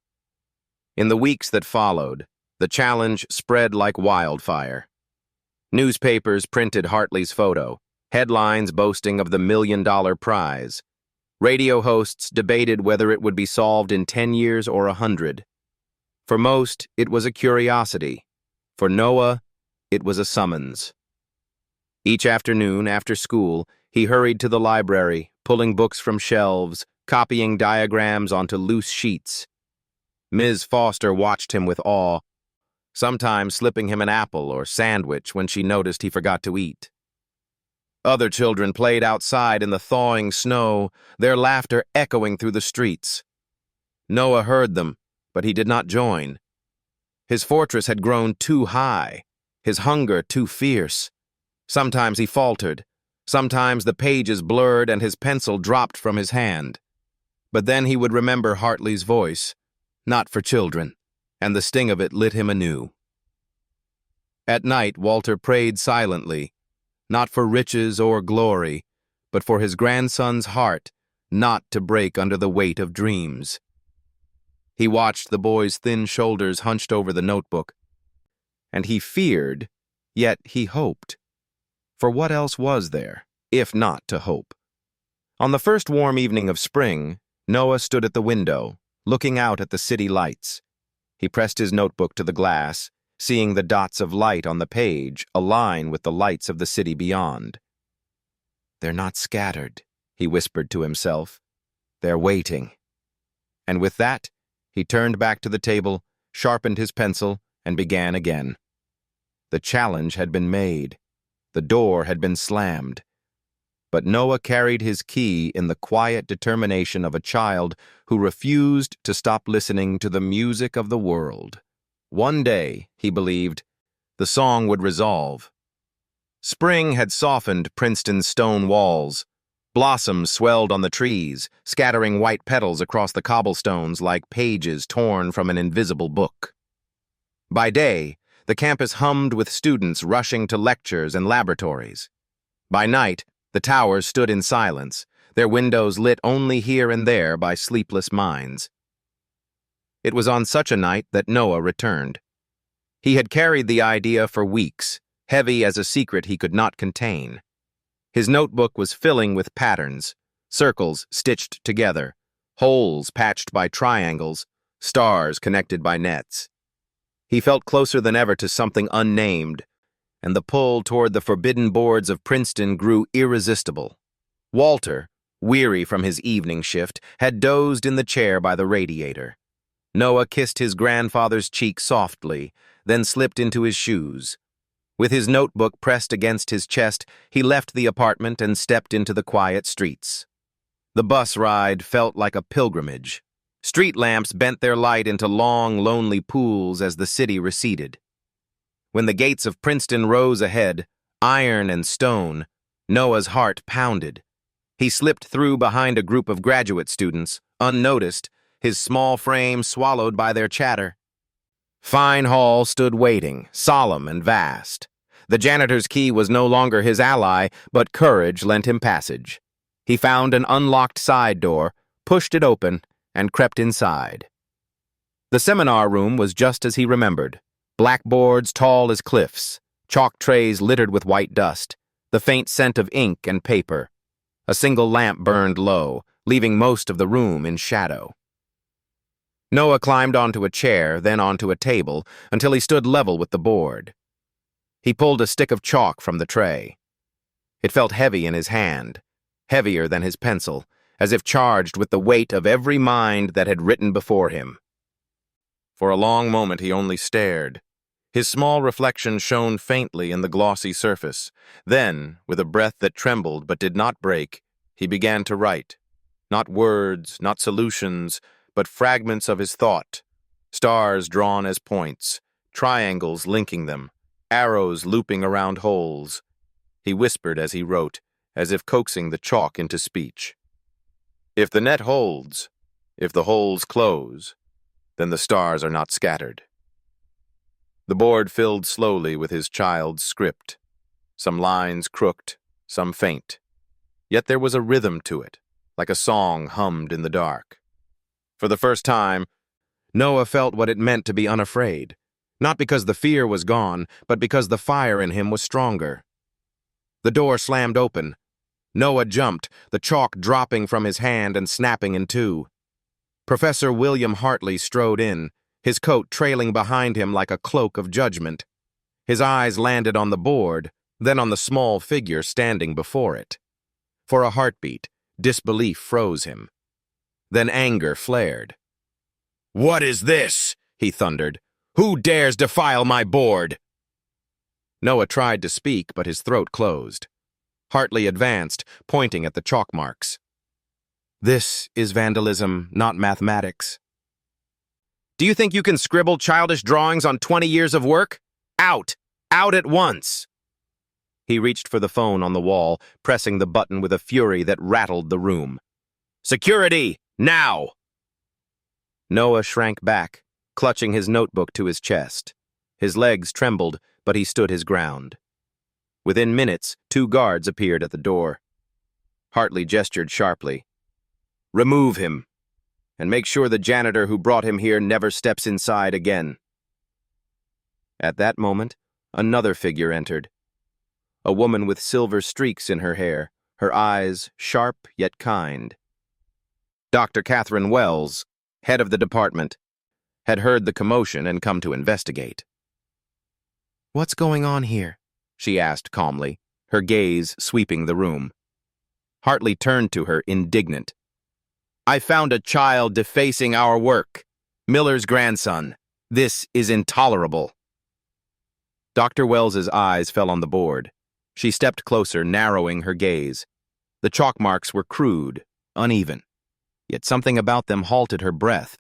In the weeks that followed, the challenge spread like wildfire. Newspapers printed Hartley's photo, headlines boasting of the $1 million prize. Radio hosts debated whether it would be solved in 10 years or 100. For most, it was a curiosity. For Noah, it was a summons. Each afternoon, after school, he hurried to the library, pulling books from shelves, copying diagrams onto loose sheets. Ms. Foster watched him with awe, sometimes slipping him an apple or sandwich when she noticed he forgot to eat. Other children played outside in the thawing snow, their laughter echoing through the streets. Noah heard them, but he did not join. His fortress had grown too high, his hunger too fierce. Sometimes he faltered, sometimes the pages blurred and his pencil dropped from his hand. But then he would remember Hartley's voice, "Not for children," and the sting of it lit him anew. At night, Walter prayed silently, not for riches or glory, but for his grandson's heart not to break under the weight of dreams. He watched the boy's thin shoulders hunched over the notebook, and he feared, yet he hoped. For what else was there, if not to hope? On the first warm evening of spring, Noah stood at the window, looking out at the city lights. He pressed his notebook to the glass, seeing the dots of light on the page align with the lights of the city beyond. "They're not scattered," he whispered to himself. "They're waiting." And with that, he turned back to the table, sharpened his pencil, and began again. The challenge had been made. The door had been slammed. But Noah carried his key in the quiet determination of a child who refused to stop listening to the music of the world. One day, he believed, the song would resolve. Spring had softened Princeton's stone walls. Blossoms swelled on the trees, scattering white petals across the cobblestones like pages torn from an invisible book. By day, the campus hummed with students rushing to lectures and laboratories. By night, the towers stood in silence, their windows lit only here and there by sleepless minds. It was on such a night that Noah returned. He had carried the idea for weeks, heavy as a secret he could not contain. His notebook was filling with patterns, circles stitched together, holes patched by triangles, stars connected by nets. He felt closer than ever to something unnamed, and the pull toward the forbidden boards of Princeton grew irresistible. Walter, weary from his evening shift, had dozed in the chair by the radiator. Noah kissed his grandfather's cheek softly, then slipped into his shoes. With his notebook pressed against his chest, he left the apartment and stepped into the quiet streets. The bus ride felt like a pilgrimage. Street lamps bent their light into long, lonely pools as the city receded. When the gates of Princeton rose ahead, iron and stone, Noah's heart pounded. He slipped through behind a group of graduate students, unnoticed, his small frame swallowed by their chatter. Fine Hall stood waiting, solemn and vast. The janitor's key was no longer his ally, but courage lent him passage. He found an unlocked side door, pushed it open, and crept inside. The seminar room was just as he remembered. Blackboards tall as cliffs, chalk trays littered with white dust, the faint scent of ink and paper. A single lamp burned low, leaving most of the room in shadow. Noah climbed onto a chair, then onto a table, until he stood level with the board. He pulled a stick of chalk from the tray. It felt heavy in his hand, heavier than his pencil, as if charged with the weight of every mind that had written before him. For a long moment he only stared. His small reflection shone faintly in the glossy surface. Then, with a breath that trembled but did not break, he began to write. Not words, not solutions, but fragments of his thought, Stars drawn as points, triangles linking them, arrows looping around holes. He whispered as he wrote, as if coaxing the chalk into speech. If the net holds, if the holes close, then the stars are not scattered. The board filled slowly with his child's script, some lines crooked, some faint. Yet there was a rhythm to it, like a song hummed in the dark. For the first time, Noah felt what it meant to be unafraid, not because the fear was gone, but because the fire in him was stronger. The door slammed open. Noah jumped, the chalk dropping from his hand and snapping in two. Professor William Hartley strode in, his coat trailing behind him like a cloak of judgment. His eyes landed on the board, then on the small figure standing before it. For a heartbeat, disbelief froze him. Then anger flared. "What is this?" he thundered. "Who dares defile my board?" Noah tried to speak, but his throat closed. Hartley advanced, pointing at the chalk marks. "This is vandalism, not mathematics." "Do you think you can scribble childish drawings on 20 years of work? Out! Out at once!" He reached for the phone on the wall, pressing the button with a fury that rattled the room. "Security! Now!" Noah shrank back, clutching his notebook to his chest. His legs trembled, but he stood his ground. Within minutes, 2 guards appeared at the door. Hartley gestured sharply. "Remove him, and make sure the janitor who brought him here never steps inside again." At that moment, another figure entered. A woman with silver streaks in her hair, her eyes sharp yet kind. Dr. Catherine Wells, head of the department, had heard the commotion and come to investigate. "What's going on here?" she asked calmly, her gaze sweeping the room. Hartley turned to her, indignant. "I found a child defacing our work. Miller's grandson. This is intolerable." Dr. Wells's eyes fell on the board. She stepped closer, narrowing her gaze. The chalk marks were crude, uneven, yet something about them halted her breath.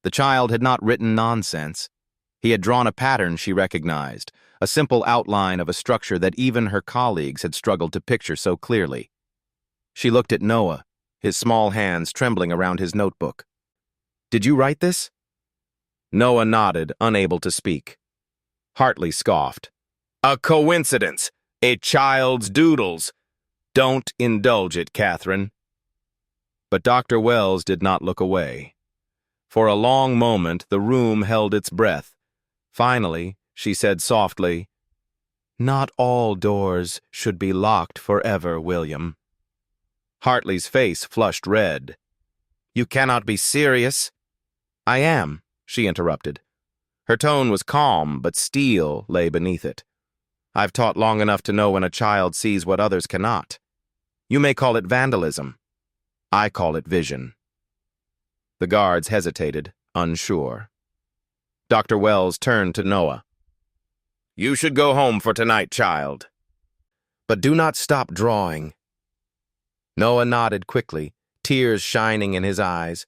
The child had not written nonsense. He had drawn a pattern she recognized, a simple outline of a structure that even her colleagues had struggled to picture so clearly. She looked at Noah, his small hands trembling around his notebook. "Did you write this?" Noah nodded, unable to speak. Hartley scoffed. "A coincidence! A child's doodles! Don't indulge it, Catherine." But Dr. Wells did not look away. For a long moment, the room held its breath. Finally, she said softly, "Not all doors should be locked forever, William." Hartley's face flushed red. "You cannot be serious." "I am," she interrupted. Her tone was calm, but steel lay beneath it. "I've taught long enough to know when a child sees what others cannot. You may call it vandalism. I call it vision." The guards hesitated, unsure. Dr. Wells turned to Noah. "You should go home for tonight, child. But do not stop drawing." Noah nodded quickly, tears shining in his eyes.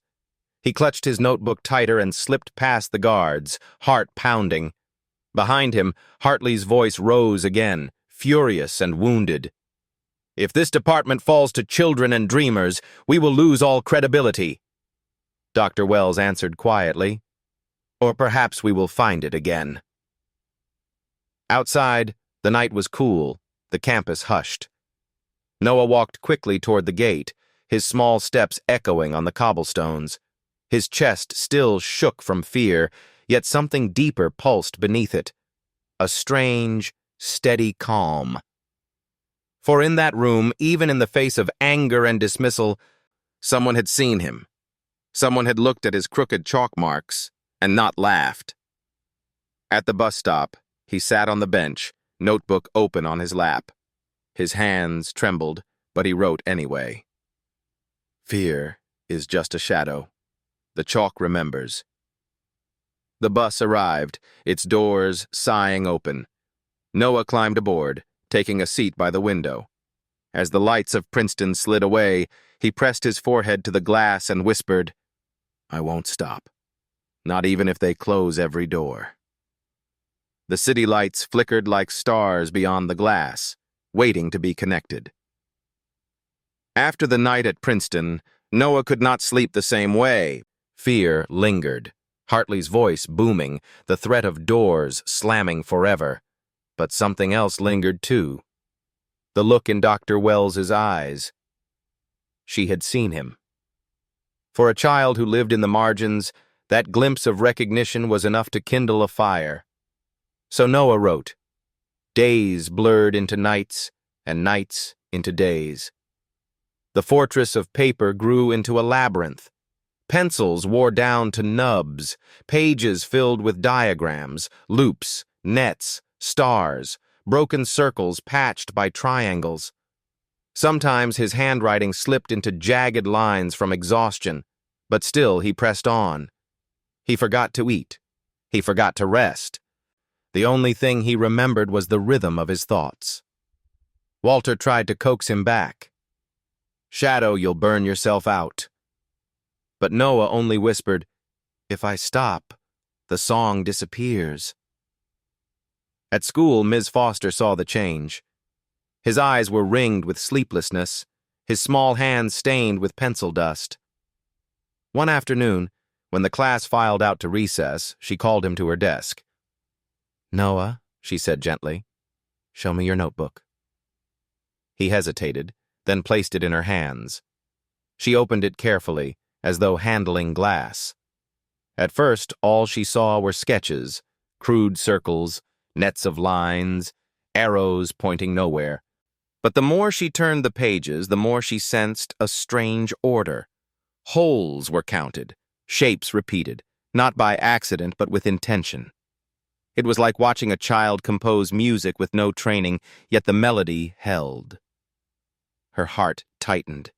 He clutched his notebook tighter and slipped past the guards, heart pounding. Behind him, Hartley's voice rose again, furious and wounded. "If this department falls to children and dreamers, we will lose all credibility." Dr. Wells answered quietly, "Or perhaps we will find it again." Outside, the night was cool, the campus hushed. Noah walked quickly toward the gate, his small steps echoing on the cobblestones. His chest still shook from fear, yet something deeper pulsed beneath it. A strange, steady calm. For in that room, even in the face of anger and dismissal, someone had seen him. Someone had looked at his crooked chalk marks and not laughed. At the bus stop, he sat on the bench, notebook open on his lap. His hands trembled, but he wrote anyway. "Fear is just a shadow. The chalk remembers." The bus arrived, its doors sighing open. Noah climbed aboard, taking a seat by the window. As the lights of Princeton slid away, he pressed his forehead to the glass and whispered, "I won't stop. not even if they close every door. The city lights flickered like stars beyond the glass, waiting to be connected. After the night at Princeton, Noah could not sleep the same way. Fear lingered, Hartley's voice booming, the threat of doors slamming forever. But something else lingered too. The look in Dr. Wells's eyes. She had seen him. For a child who lived in the margins, that glimpse of recognition was enough to kindle a fire. So Noah wrote. Days blurred into nights, and nights into days. The fortress of paper grew into a labyrinth. Pencils wore down to nubs, pages filled with diagrams, loops, nets, stars, broken circles patched by triangles. Sometimes his handwriting slipped into jagged lines from exhaustion, but still he pressed on. He forgot to eat. He forgot to rest. The only thing he remembered was the rhythm of his thoughts. Walter tried to coax him back. Shadow, you'll burn yourself out. But Noah only whispered, if I stop, the song disappears. At school, Ms. Foster saw the change. His eyes were ringed with sleeplessness, his small hands stained with pencil dust. One afternoon, when the class filed out to recess, she called him to her desk. Noah, she said gently, show me your notebook. He hesitated, then placed it in her hands. She opened it carefully, as though handling glass. At first, all she saw were sketches, crude circles, nets of lines, arrows pointing nowhere. But the more she turned the pages, the more she sensed a strange order. Holes were counted, shapes repeated, not by accident but with intention. It was like watching a child compose music with no training, yet the melody held. Her heart tightened.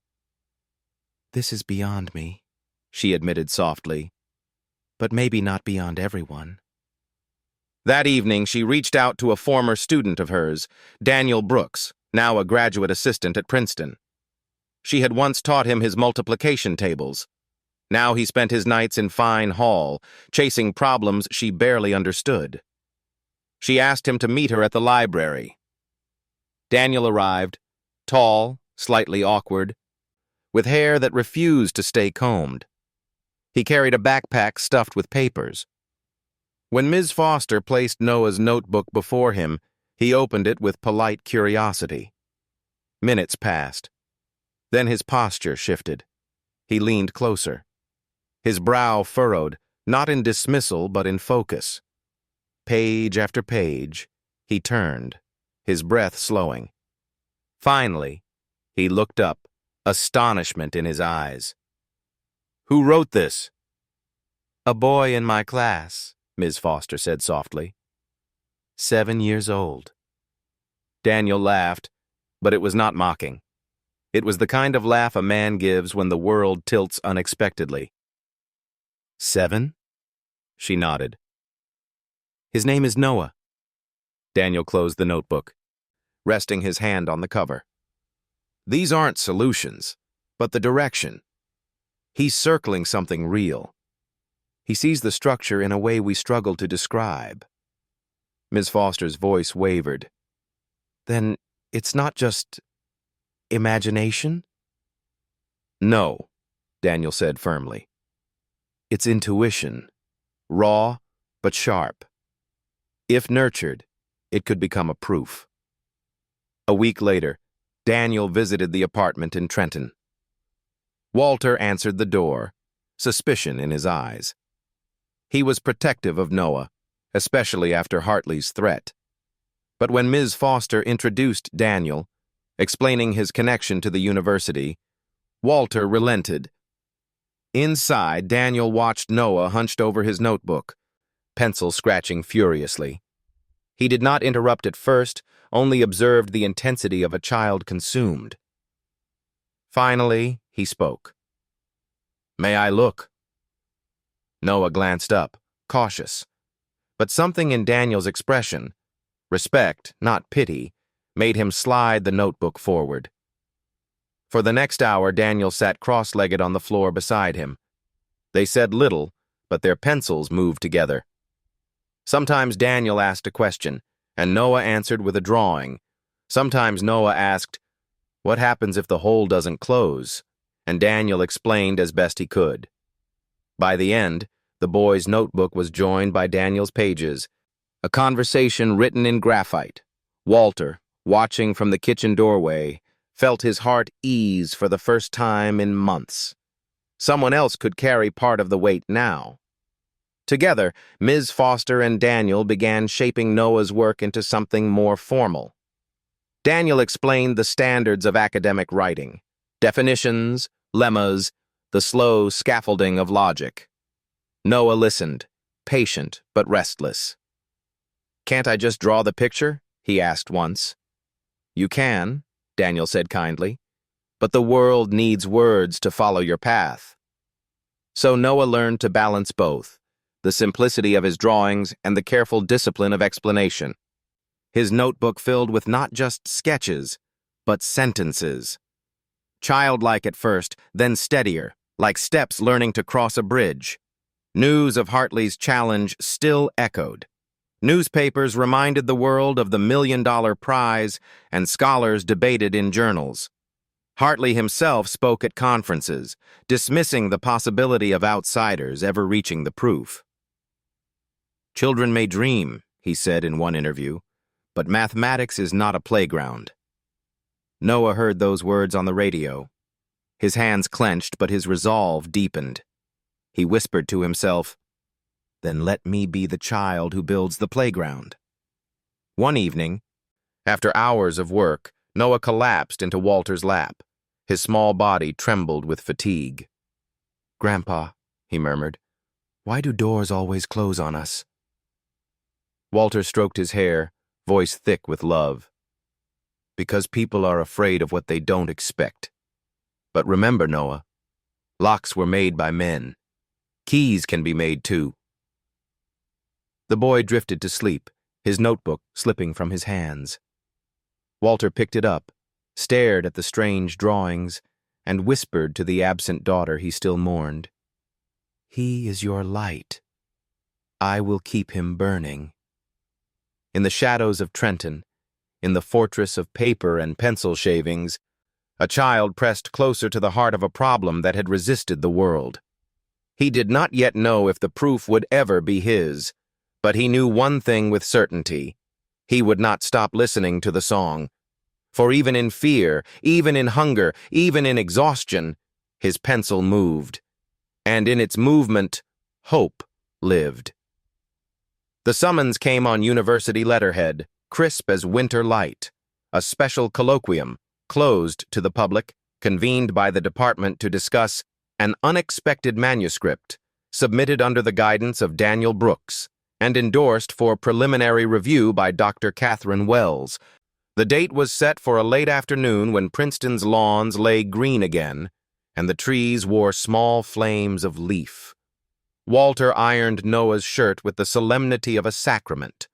This is beyond me, she admitted softly, but maybe not beyond everyone. That evening, she reached out to a former student of hers, Daniel Brooks, now a graduate assistant at Princeton. She had once taught him his multiplication tables. Now he spent his nights in Fine Hall, chasing problems she barely understood. She asked him to meet her at the library. Daniel arrived, tall, slightly awkward, with hair that refused to stay combed. He carried a backpack stuffed with papers. When Ms. Foster placed Noah's notebook before him, he opened it with polite curiosity. Minutes passed. Then his posture shifted. He leaned closer. His brow furrowed, not in dismissal but in focus. Page after page, he turned, his breath slowing. Finally, he looked up, astonishment in his eyes. Who wrote this? A boy in my class, Ms. Foster said softly. 7 years old. Daniel laughed, but it was not mocking. It was the kind of laugh a man gives when the world tilts unexpectedly. 7? She nodded. His name is Noah. Daniel closed the notebook, resting his hand on the cover. These aren't solutions, but the direction. He's circling something real. He sees the structure in a way we struggle to describe. Ms. Foster's voice wavered. Then it's not just imagination? No, Daniel said firmly. It's intuition, raw but sharp. If nurtured, it could become a proof. A week later, Daniel visited the apartment in Trenton. Walter answered the door, suspicion in his eyes. He was protective of Noah, especially after Hartley's threat. But when Ms. Foster introduced Daniel, explaining his connection to the university, Walter relented. Inside, Daniel watched Noah hunched over his notebook, pencil scratching furiously. He did not interrupt at first, only observed the intensity of a child consumed. Finally, he spoke. May I look? Noah glanced up, cautious. But something in Daniel's expression, respect, not pity, made him slide the notebook forward. For the next hour, Daniel sat cross-legged on the floor beside him. They said little, but their pencils moved together. Sometimes Daniel asked a question, and Noah answered with a drawing. Sometimes Noah asked, "What happens if the hole doesn't close?" And Daniel explained as best he could. By the end, the boy's notebook was joined by Daniel's pages, a conversation written in graphite. Walter, watching from the kitchen doorway, felt his heart ease for the first time in months. Someone else could carry part of the weight now. Together, Ms. Foster and Daniel began shaping Noah's work into something more formal. Daniel explained the standards of academic writing, definitions, lemmas, the slow scaffolding of logic. Noah listened, patient but restless. "Can't I just draw the picture?" he asked once. "You can," Daniel said kindly, "but the world needs words to follow your path." So Noah learned to balance both, the simplicity of his drawings and the careful discipline of explanation. His notebook filled with not just sketches, but sentences. Childlike at first, then steadier, like steps learning to cross a bridge. News of Hartley's challenge still echoed. Newspapers reminded the world of the $1 million prize, and scholars debated in journals. Hartley himself spoke at conferences, dismissing the possibility of outsiders ever reaching the proof. "Children may dream," he said in one interview, "but mathematics is not a playground." Noah heard those words on the radio. His hands clenched, but his resolve deepened. He whispered to himself, "Then let me be the child who builds the playground." One evening, after hours of work, Noah collapsed into Walter's lap. His small body trembled with fatigue. "Grandpa," he murmured, "why do doors always close on us?" Walter stroked his hair, voice thick with love. "Because people are afraid of what they don't expect. But remember, Noah, locks were made by men. Keys can be made too." The boy drifted to sleep, his notebook slipping from his hands. Walter picked it up, stared at the strange drawings, and whispered to the absent daughter he still mourned, "He is your light. I will keep him burning." In the shadows of Trenton, in the fortress of paper and pencil shavings, a child pressed closer to the heart of a problem that had resisted the world. He did not yet know if the proof would ever be his, but he knew one thing with certainty: he would not stop listening to the song. For even in fear, even in hunger, even in exhaustion, his pencil moved. And in its movement, hope lived. The summons came on university letterhead, crisp as winter light. A special colloquium, closed to the public, convened by the department to discuss an unexpected manuscript, submitted under the guidance of Daniel Brooks, and endorsed for preliminary review by Dr. Catherine Wells. The date was set for a late afternoon when Princeton's lawns lay green again, and the trees wore small flames of leaf. Walter ironed Noah's shirt with the solemnity of a sacrament.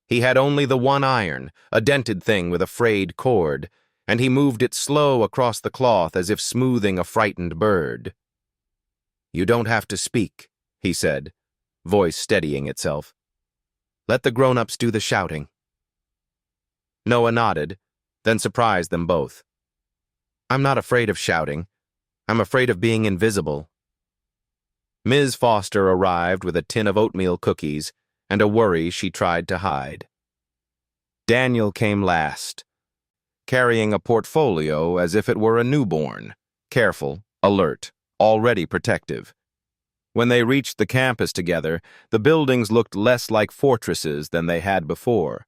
He had only the one iron, a dented thing with a frayed cord, and he moved it slow across the cloth as if smoothing a frightened bird. "You don't have to speak," he said, voice steadying itself. "Let the grown-ups do the shouting." Noah nodded, then surprised them both. "I'm not afraid of shouting. I'm afraid of being invisible." Ms. Foster arrived with a tin of oatmeal cookies and a worry she tried to hide. Daniel came last, carrying a portfolio as if it were a newborn, careful, alert, already protective. When they reached the campus together, the buildings looked less like fortresses than they had before,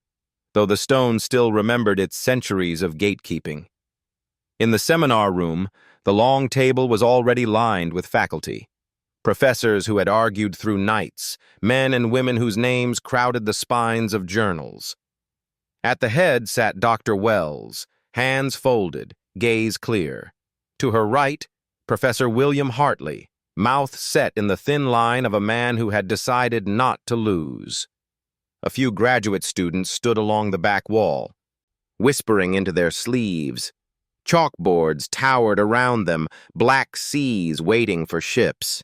though the stone still remembered its centuries of gatekeeping. In the seminar room, the long table was already lined with faculty. Professors who had argued through nights, men and women whose names crowded the spines of journals. At the head sat Dr. Wells, hands folded, gaze clear. To her right, Professor William Hartley, mouth set in the thin line of a man who had decided not to lose. A few graduate students stood along the back wall, whispering into their sleeves. Chalkboards towered around them, black seas waiting for ships.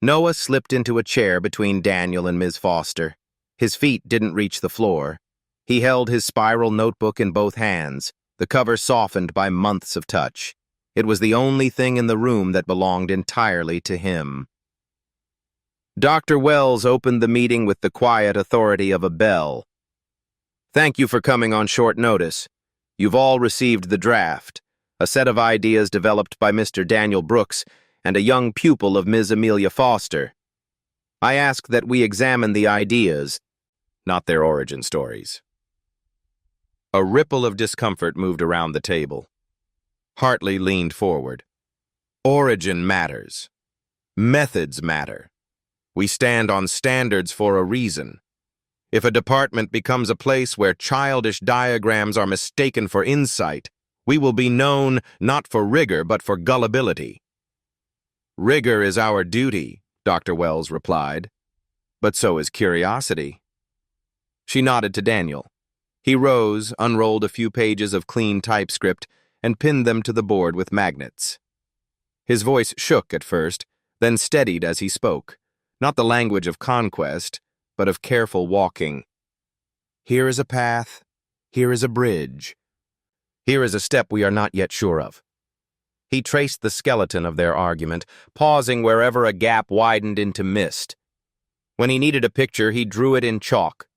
Noah slipped into a chair between Daniel and Ms. Foster. His feet didn't reach the floor. He held his spiral notebook in both hands, the cover softened by months of touch. It was the only thing in the room that belonged entirely to him. Dr. Wells opened the meeting with the quiet authority of a bell. "Thank you for coming on short notice. You've all received the draft, a set of ideas developed by Mr. Daniel Brooks and a young pupil of Ms. Amelia Foster. I ask that we examine the ideas, not their origin stories." A ripple of discomfort moved around the table. Hartley leaned forward. "Origin matters. Methods matter. We stand on standards for a reason. If a department becomes a place where childish diagrams are mistaken for insight, we will be known not for rigor but for gullibility." "Rigor is our duty," Dr. Wells replied, "but so is curiosity." She nodded to Daniel. He rose, unrolled a few pages of clean typescript, and pinned them to the board with magnets. His voice shook at first, then steadied as he spoke, not the language of conquest, but of careful walking. "Here is a path, here is a bridge. Here is a step we are not yet sure of." He traced the skeleton of their argument, pausing wherever a gap widened into mist. When he needed a picture, he drew it in chalk.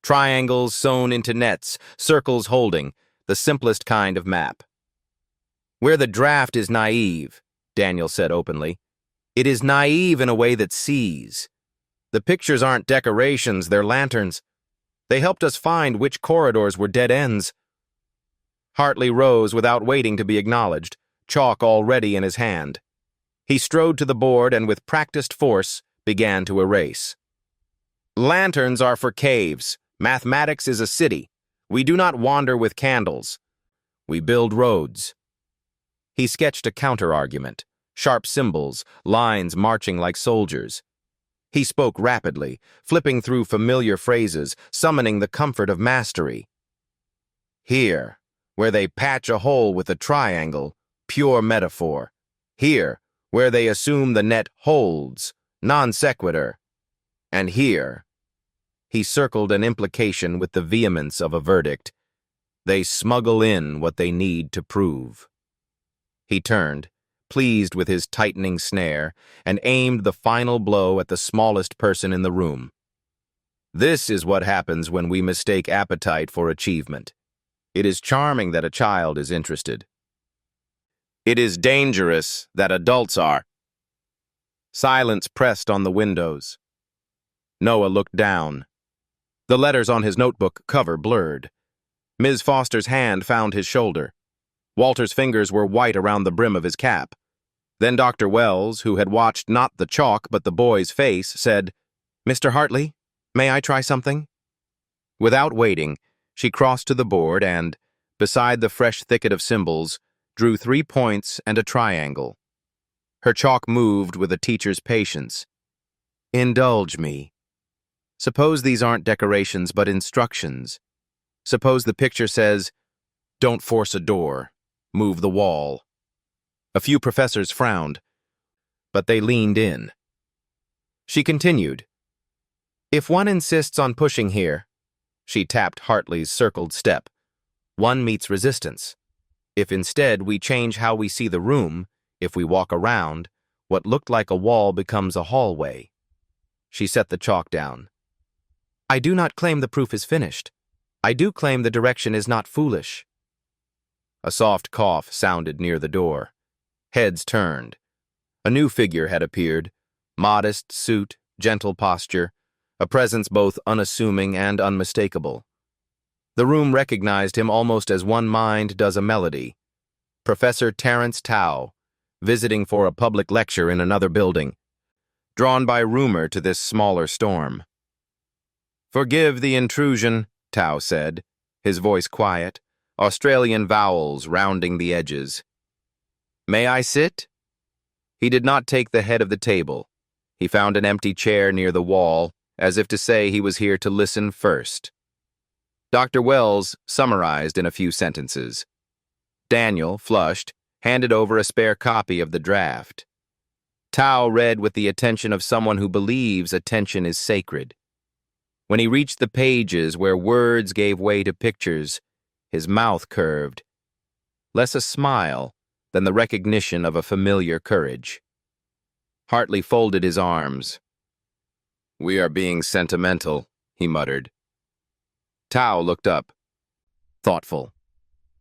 Triangles sewn into nets, circles holding, the simplest kind of map. "Where the draft is naive," Daniel said openly. "It is naive in a way that sees. The pictures aren't decorations, they're lanterns. They helped us find which corridors were dead ends." Hartley rose without waiting to be acknowledged, chalk already in his hand. He strode to the board and with practiced force began to erase. "Lanterns are for caves. Mathematics is a city. We do not wander with candles. We build roads." He sketched a counter-argument, sharp symbols, lines marching like soldiers. He spoke rapidly, flipping through familiar phrases, summoning the comfort of mastery. "Here, where they patch a hole with a triangle, pure metaphor. Here, where they assume the net holds, non sequitur. And here," he circled an implication with the vehemence of a verdict, "they smuggle in what they need to prove." He turned, pleased with his tightening snare, and aimed the final blow at the smallest person in the room. "This is what happens when we mistake appetite for achievement. It is charming that a child is interested. It is dangerous that adults are." Silence pressed on the windows. Noah looked down. The letters on his notebook cover blurred. Ms. Foster's hand found his shoulder. Walter's fingers were white around the brim of his cap. Then Dr. Wells, who had watched not the chalk but the boy's face, said, "Mr. Hartley, may I try something?" Without waiting, she crossed to the board and, beside the fresh thicket of symbols, drew 3 points and a triangle. Her chalk moved with a teacher's patience. "Indulge me. Suppose these aren't decorations but instructions. Suppose the picture says, 'Don't force a door, move the wall.'" A few professors frowned, but they leaned in. She continued, "If one insists on pushing here," she tapped Hartley's circled step, "one meets resistance. If instead we change how we see the room, if we walk around, what looked like a wall becomes a hallway." She set the chalk down. "I do not claim the proof is finished. I do claim the direction is not foolish." A soft cough sounded near the door. Heads turned. A new figure had appeared, modest suit, gentle posture, a presence both unassuming and unmistakable. The room recognized him almost as one mind does a melody. Professor Terence Tao, visiting for a public lecture in another building, drawn by rumor to this smaller storm. "Forgive the intrusion," Tao said, his voice quiet, Australian vowels rounding the edges. "May I sit?" He did not take the head of the table. He found an empty chair near the wall, as if to say he was here to listen first. Dr. Wells summarized in a few sentences. Daniel, flushed, handed over a spare copy of the draft. Tao read with the attention of someone who believes attention is sacred. When he reached the pages where words gave way to pictures, his mouth curved, less a smile than the recognition of a familiar courage. Hartley folded his arms. "We are being sentimental," he muttered. Tao looked up, thoughtful.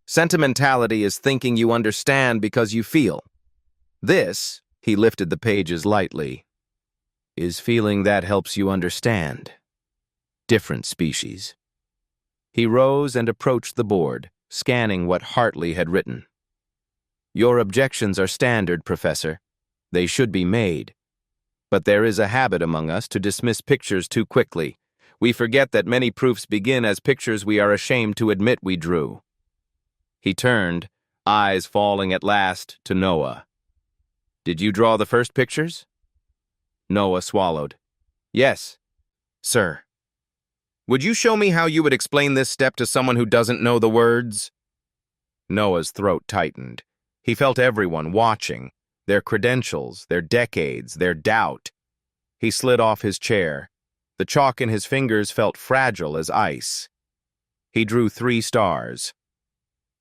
"Sentimentality is thinking you understand because you feel. This," he lifted the pages lightly, "is feeling that helps you understand. Different species." He rose and approached the board, scanning what Hartley had written. "Your objections are standard, Professor. They should be made. But there is a habit among us to dismiss pictures too quickly. We forget that many proofs begin as pictures we are ashamed to admit we drew." He turned, eyes falling at last to Noah. "Did you draw the first pictures?" Noah swallowed. "Yes, sir." "Would you show me how you would explain this step to someone who doesn't know the words?" Noah's throat tightened. He felt everyone watching, their credentials, their decades, their doubt. He slid off his chair. The chalk in his fingers felt fragile as ice. He drew 3 stars.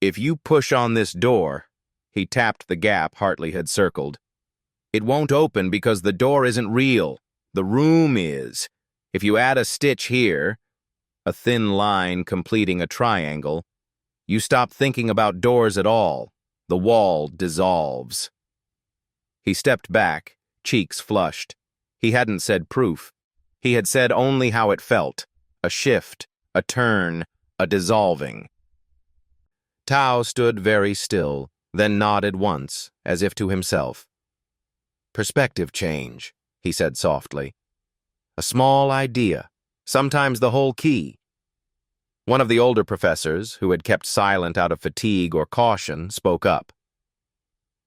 "If you push on this door," he tapped the gap Hartley had circled, "it won't open because the door isn't real. The room is. If you add a stitch here, a thin line completing a triangle, you stop thinking about doors at all. The wall dissolves." He stepped back, cheeks flushed. He hadn't said proof. He had said only how it felt, a shift, a turn, a dissolving. Tao stood very still, then nodded once, as if to himself. "Perspective change," he said softly. "A small idea, sometimes the whole key." One of the older professors, who had kept silent out of fatigue or caution, spoke up.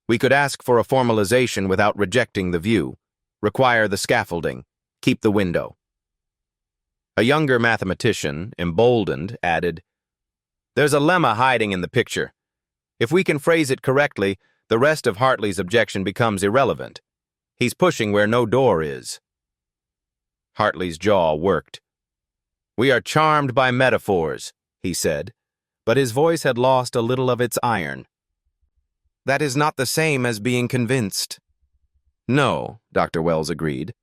"We could ask for a formalization without rejecting the view, require the scaffolding, keep the window." A younger mathematician, emboldened, added, "There's a lemma hiding in the picture. If we can phrase it correctly, the rest of Hartley's objection becomes irrelevant. He's pushing where no door is." Hartley's jaw worked. "We are charmed by metaphors," he said, but his voice had lost a little of its iron. "That is not the same as being convinced." "No," Dr. Wells agreed,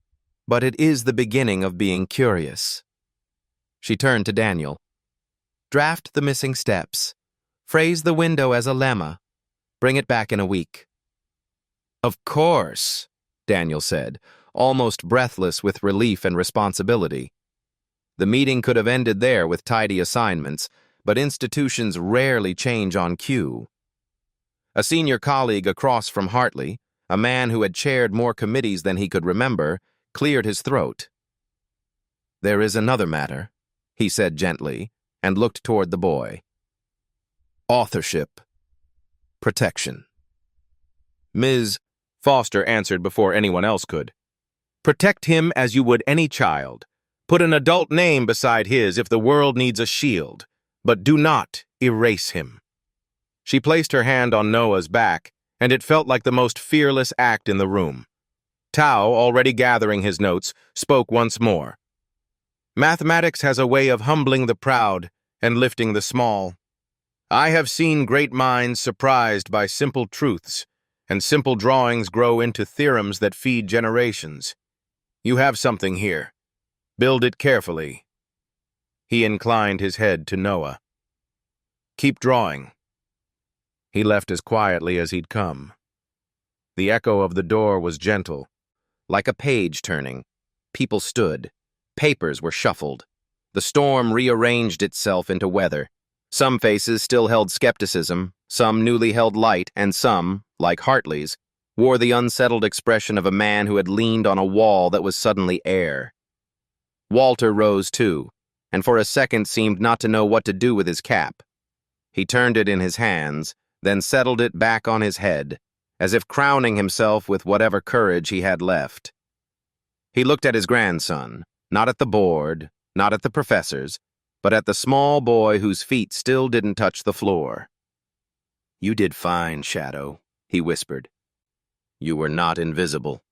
"but it is the beginning of being curious." She turned to Daniel. "Draft the missing steps. Phrase the window as a lemma. Bring it back in a week." "Of course," Daniel said, almost breathless with relief and responsibility. The meeting could have ended there with tidy assignments, but institutions rarely change on cue. A senior colleague across from Hartley, a man who had chaired more committees than he could remember, cleared his throat. "There is another matter," he said gently, and looked toward the boy. "Authorship. Protection." Ms. Foster answered before anyone else could. "Protect him as you would any child. Put an adult name beside his if the world needs a shield, but do not erase him." She placed her hand on Noah's back, and it felt like the most fearless act in the room. Tao, already gathering his notes, spoke once more. "Mathematics has a way of humbling the proud and lifting the small. I have seen great minds surprised by simple truths, and simple drawings grow into theorems that feed generations. You have something here. Build it carefully." He inclined his head to Noah. "Keep drawing." He left as quietly as he'd come. The echo of the door was gentle. Like a page turning, people stood. Papers were shuffled. The storm rearranged itself into weather. Some faces still held skepticism, some newly held light, and some, like Hartley's, wore the unsettled expression of a man who had leaned on a wall that was suddenly air. Walter rose too, and for a second seemed not to know what to do with his cap. He turned it in his hands, then settled it back on his head, as if crowning himself with whatever courage he had left. He looked at his grandson, not at the board, not at the professors, but at the small boy whose feet still didn't touch the floor. "You did fine, Shadow," he whispered. "You were not invisible."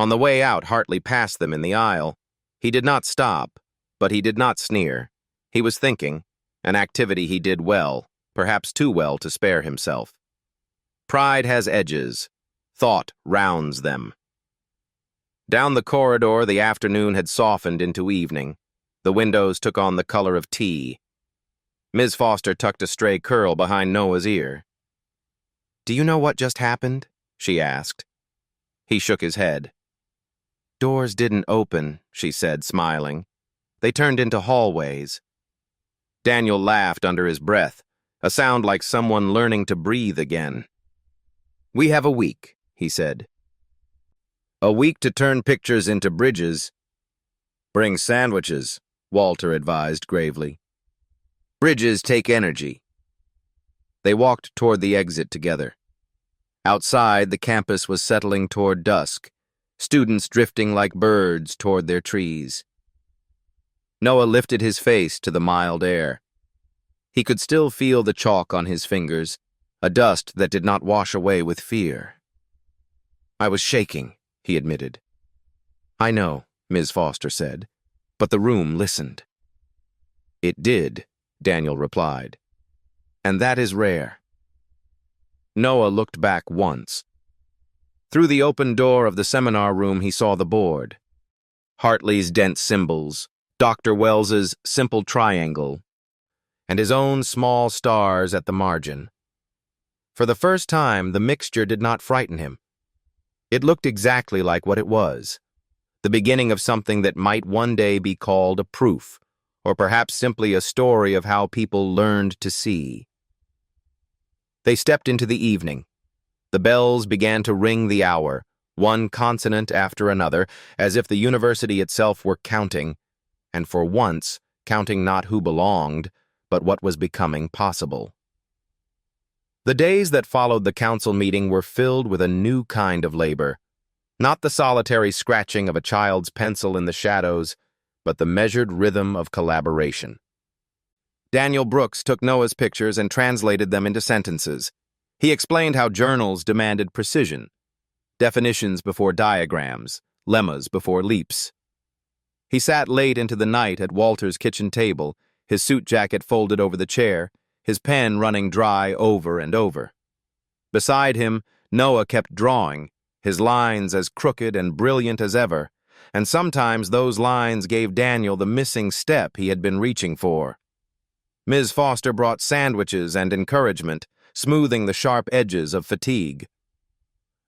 On the way out, Hartley passed them in the aisle. He did not stop, but he did not sneer. He was thinking, an activity he did well, perhaps too well to spare himself. Pride has edges. Thought rounds them. Down the corridor, the afternoon had softened into evening. The windows took on the color of tea. Ms. Foster tucked a stray curl behind Noah's ear. "Do you know what just happened?" she asked. He shook his head. "Doors didn't open," she said, smiling. "They turned into hallways." Daniel laughed under his breath, a sound like someone learning to breathe again. "We have a week," he said. "A week to turn pictures into bridges." "Bring sandwiches," Walter advised gravely. "Bridges take energy." They walked toward the exit together. Outside, the campus was settling toward dusk, students drifting like birds toward their trees. Noah lifted his face to the mild air. He could still feel the chalk on his fingers, a dust that did not wash away with fear. "I was shaking," he admitted. "I know," Ms. Foster said, "but the room listened." "It did," Daniel replied. "And that is rare." Noah looked back once. Through the open door of the seminar room he saw the board. Hartley's dense symbols, Dr. Wells's simple triangle, and his own small stars at the margin. For the first time, the mixture did not frighten him. It looked exactly like what it was, the beginning of something that might one day be called a proof, or perhaps simply a story of how people learned to see. They stepped into the evening. The bells began to ring the hour, one consonant after another, as if the university itself were counting, and for once, counting not who belonged, but what was becoming possible. The days that followed the council meeting were filled with a new kind of labor, not the solitary scratching of a child's pencil in the shadows, but the measured rhythm of collaboration. Daniel Brooks took Noah's pictures and translated them into sentences. He explained how journals demanded precision, definitions before diagrams, lemmas before leaps. He sat late into the night at Walter's kitchen table, his suit jacket folded over the chair, his pen running dry over and over. Beside him, Noah kept drawing, his lines as crooked and brilliant as ever, and sometimes those lines gave Daniel the missing step he had been reaching for. Ms. Foster brought sandwiches and encouragement, smoothing the sharp edges of fatigue.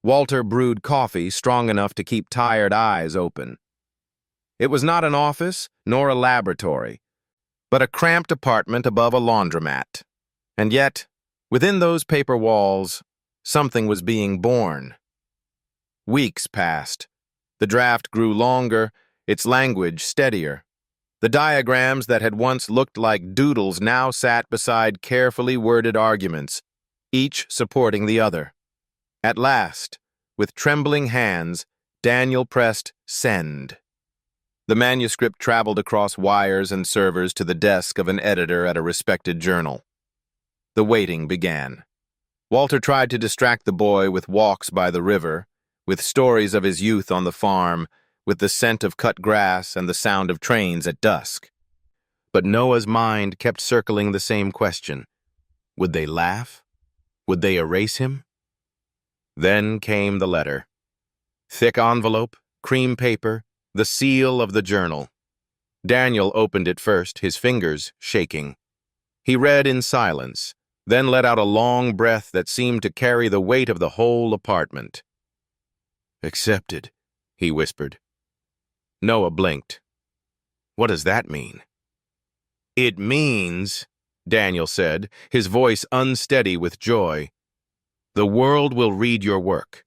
Walter brewed coffee strong enough to keep tired eyes open. It was not an office nor a laboratory, but a cramped apartment above a laundromat. And yet, within those paper walls, something was being born. Weeks passed. The draft grew longer, its language steadier. The diagrams that had once looked like doodles now sat beside carefully worded arguments, each supporting the other. At last, with trembling hands, Daniel pressed send. The manuscript traveled across wires and servers to the desk of an editor at a respected journal. The waiting began. Walter tried to distract the boy with walks by the river, with stories of his youth on the farm, with the scent of cut grass and the sound of trains at dusk. But Noah's mind kept circling the same question. Would they laugh? Would they erase him? Then came the letter. Thick envelope, cream paper, the seal of the journal. Daniel opened it first, his fingers shaking. He read in silence, then let out a long breath that seemed to carry the weight of the whole apartment. "Accepted," he whispered. Noah blinked. "What does that mean?" "It means," Daniel said, his voice unsteady with joy, "the world will read your work.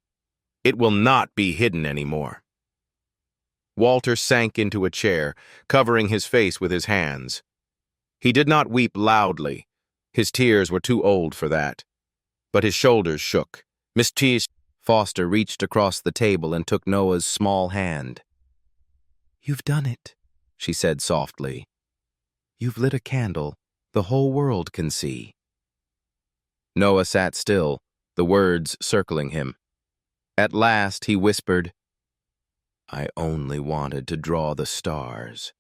It will not be hidden anymore." Walter sank into a chair, covering his face with his hands. He did not weep loudly. His tears were too old for that. But his shoulders shook. Miss Foster reached across the table and took Noah's small hand. "You've done it," she said softly. "You've lit a candle the whole world can see." Noah sat still, the words circling him. At last he whispered, I only wanted to draw the stars.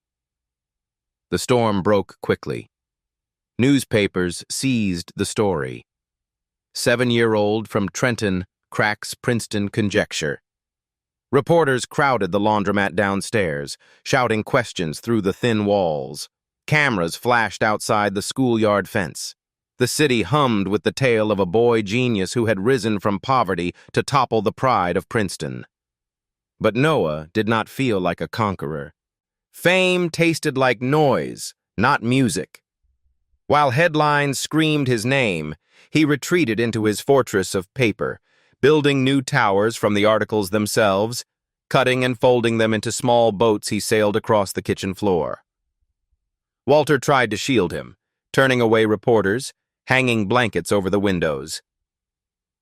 The storm broke quickly. Newspapers seized the story. 7-year-old from Trenton cracks Princeton conjecture. Reporters crowded the laundromat downstairs, shouting questions through the thin walls. Cameras flashed outside the schoolyard fence. The city hummed with the tale of a boy genius who had risen from poverty to topple the pride of Princeton. But Noah did not feel like a conqueror. Fame tasted like noise, not music. While headlines screamed his name, he retreated into his fortress of paper, building new towers from the articles themselves, cutting and folding them into small boats he sailed across the kitchen floor. Walter tried to shield him, turning away reporters, hanging blankets over the windows.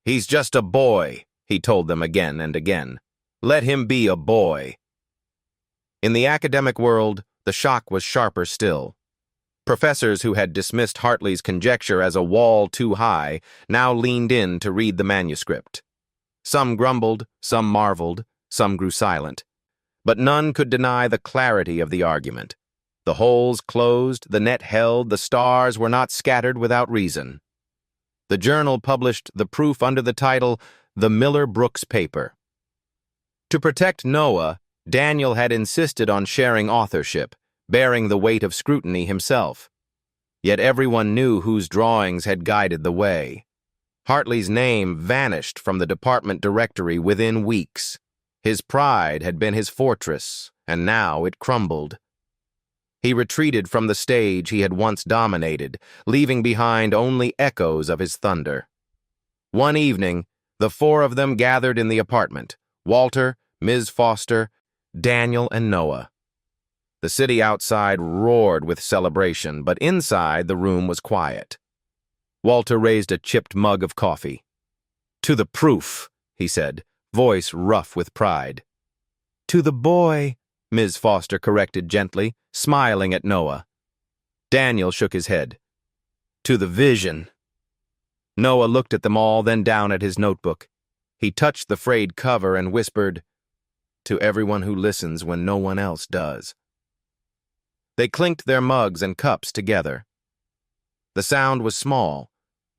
"He's just a boy," he told them again and again. "Let him be a boy." In the academic world, the shock was sharper still. Professors who had dismissed Hartley's conjecture as a wall too high now leaned in to read the manuscript. Some grumbled, some marveled, some grew silent. But none could deny the clarity of the argument. The holes closed, the net held, the stars were not scattered without reason. The journal published the proof under the title, "The Miller-Brooks Paper." To protect Noah, Daniel had insisted on sharing authorship, bearing the weight of scrutiny himself. Yet everyone knew whose drawings had guided the way. Hartley's name vanished from the department directory within weeks. His pride had been his fortress, and now it crumbled. He retreated from the stage he had once dominated, leaving behind only echoes of his thunder. One evening, the four of them gathered in the apartment: Walter, Ms. Foster, Daniel, and Noah. The city outside roared with celebration, but inside the room was quiet. Walter raised a chipped mug of coffee. "To the proof," he said, voice rough with pride. "To the boy," Ms. Foster corrected gently, smiling at Noah. Daniel shook his head. "To the vision." Noah looked at them all, then down at his notebook. He touched the frayed cover and whispered, "To everyone who listens when no one else does." They clinked their mugs and cups together. The sound was small,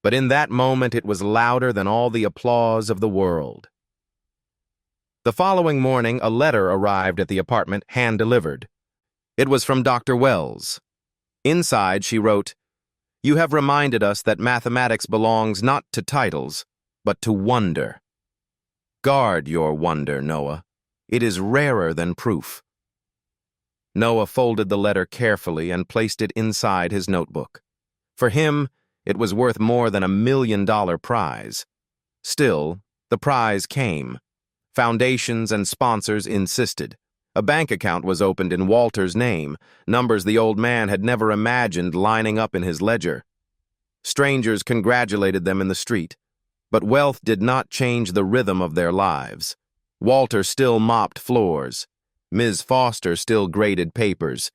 but in that moment it was louder than all the applause of the world. The following morning, a letter arrived at the apartment, hand-delivered. It was from Dr. Wells. Inside, she wrote, "You have reminded us that mathematics belongs not to titles, but to wonder. Guard your wonder, Noah. It is rarer than proof." Noah folded the letter carefully and placed it inside his notebook. For him, it was worth more than $1 million prize. Still, the prize came. Foundations and sponsors insisted. A bank account was opened in Walter's name, numbers the old man had never imagined lining up in his ledger. Strangers congratulated them in the street, but wealth did not change the rhythm of their lives. Walter still mopped floors. Ms. Foster still graded papers.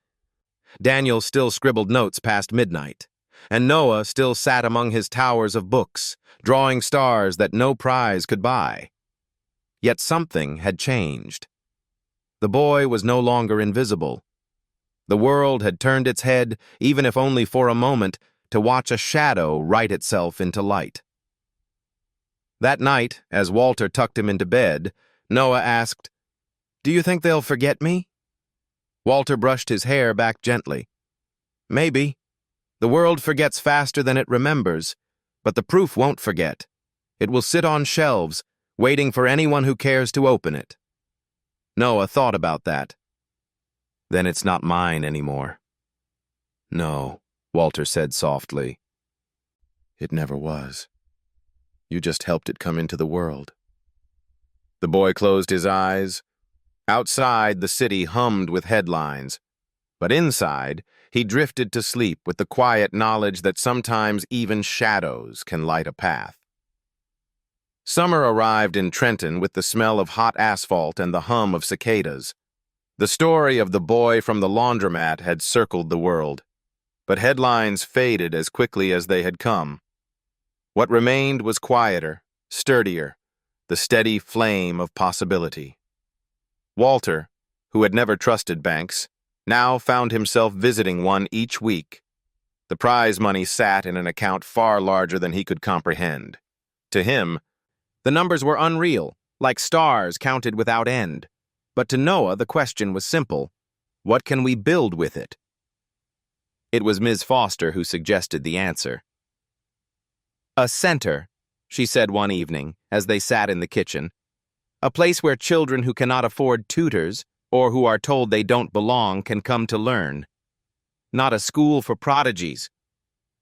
Daniel still scribbled notes past midnight. And Noah still sat among his towers of books, drawing stars that no prize could buy. Yet something had changed. The boy was no longer invisible. The world had turned its head, even if only for a moment, to watch a shadow write itself into light. That night, as Walter tucked him into bed, Noah asked, "Do you think they'll forget me?" Walter brushed his hair back gently. "Maybe. The world forgets faster than it remembers, but the proof won't forget. It will sit on shelves, waiting for anyone who cares to open it." Noah thought about that. "Then it's not mine anymore." "No," Walter said softly. "It never was. You just helped it come into the world." The boy closed his eyes. Outside, the city hummed with headlines, but inside, he drifted to sleep with the quiet knowledge that sometimes even shadows can light a path. Summer arrived in Trenton with the smell of hot asphalt and the hum of cicadas. The story of the boy from the laundromat had circled the world, but headlines faded as quickly as they had come. What remained was quieter, sturdier, the steady flame of possibility. Walter, who had never trusted banks, now found himself visiting one each week. The prize money sat in an account far larger than he could comprehend. To him, the numbers were unreal, like stars counted without end. But to Noah, the question was simple: what can we build with it? It was Ms. Foster who suggested the answer. "A center," she said one evening, as they sat in the kitchen. "A place where children who cannot afford tutors, or who are told they don't belong, can come to learn. Not a school for prodigies.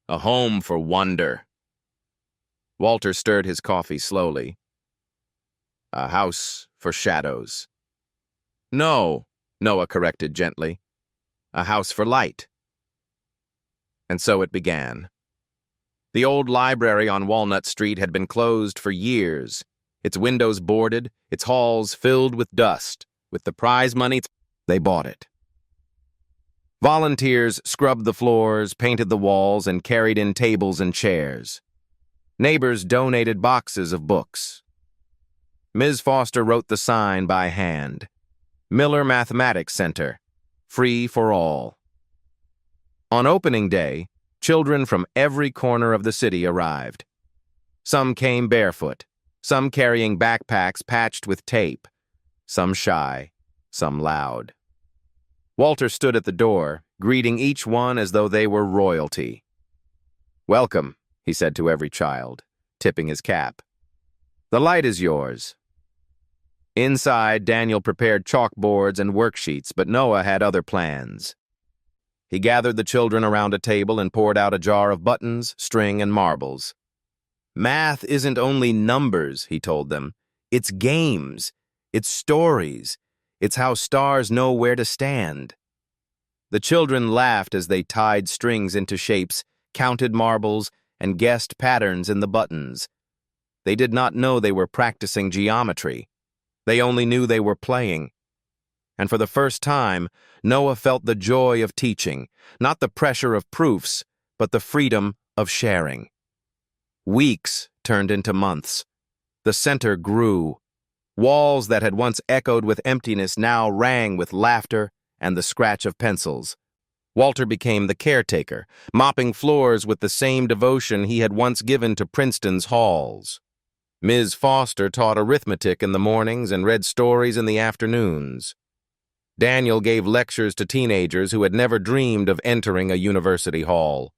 A home for wonder." Walter stirred his coffee slowly. "A house for shadows." "No," Noah corrected gently. "A house for light." And so it began. The old library on Walnut Street had been closed for years, its windows boarded, its halls filled with dust. With the prize money, they bought it. Volunteers scrubbed the floors, painted the walls, and carried in tables and chairs. Neighbors donated boxes of books. Ms. Foster wrote the sign by hand: Miller Mathematics Center, free for all. On opening day, children from every corner of the city arrived. Some came barefoot, some carrying backpacks patched with tape, some shy, some loud. Walter stood at the door, greeting each one as though they were royalty. "Welcome," he said to every child, tipping his cap. "The light is yours." Inside, Daniel prepared chalkboards and worksheets, but Noah had other plans. He gathered the children around a table and poured out a jar of buttons, string, and marbles. "Math isn't only numbers," he told them. "It's games. It's stories. It's how stars know where to stand." The children laughed as they tied strings into shapes, counted marbles, and guessed patterns in the buttons. They did not know they were practicing geometry. They only knew they were playing. And for the first time, Noah felt the joy of teaching, not the pressure of proofs, but the freedom of sharing. Weeks turned into months. The center grew. Walls that had once echoed with emptiness now rang with laughter and the scratch of pencils. Walter became the caretaker, mopping floors with the same devotion he had once given to Princeton's halls. Ms. Foster taught arithmetic in the mornings and read stories in the afternoons. Daniel gave lectures to teenagers who had never dreamed of entering a university hall.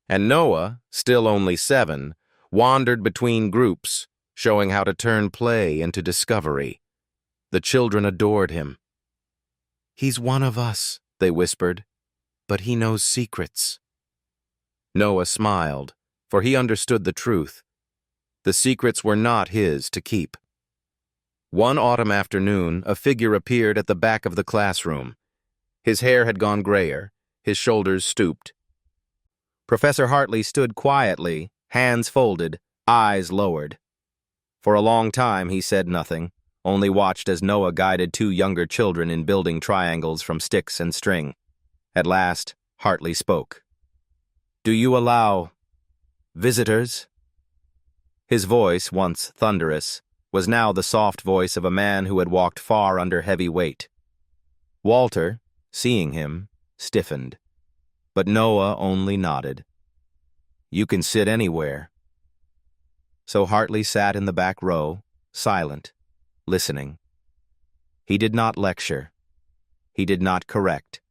And Noah, still only 7, wandered between groups, showing how to turn play into discovery. The children adored him. "He's one of us," they whispered, "but he knows secrets." Noah smiled, for he understood the truth. The secrets were not his to keep. One autumn afternoon, a figure appeared at the back of the classroom. His hair had gone grayer, his shoulders stooped. Professor Hartley stood quietly, hands folded, eyes lowered. For a long time he said nothing, only watched as Noah guided 2 younger children in building triangles from sticks and string. At last, Hartley spoke. "Do you allow visitors?" His voice, once thunderous, was now the soft voice of a man who had walked far under heavy weight. Walter, seeing him, stiffened, but Noah only nodded. "You can sit anywhere." So Hartley sat in the back row, silent, listening. He did not lecture. He did not correct.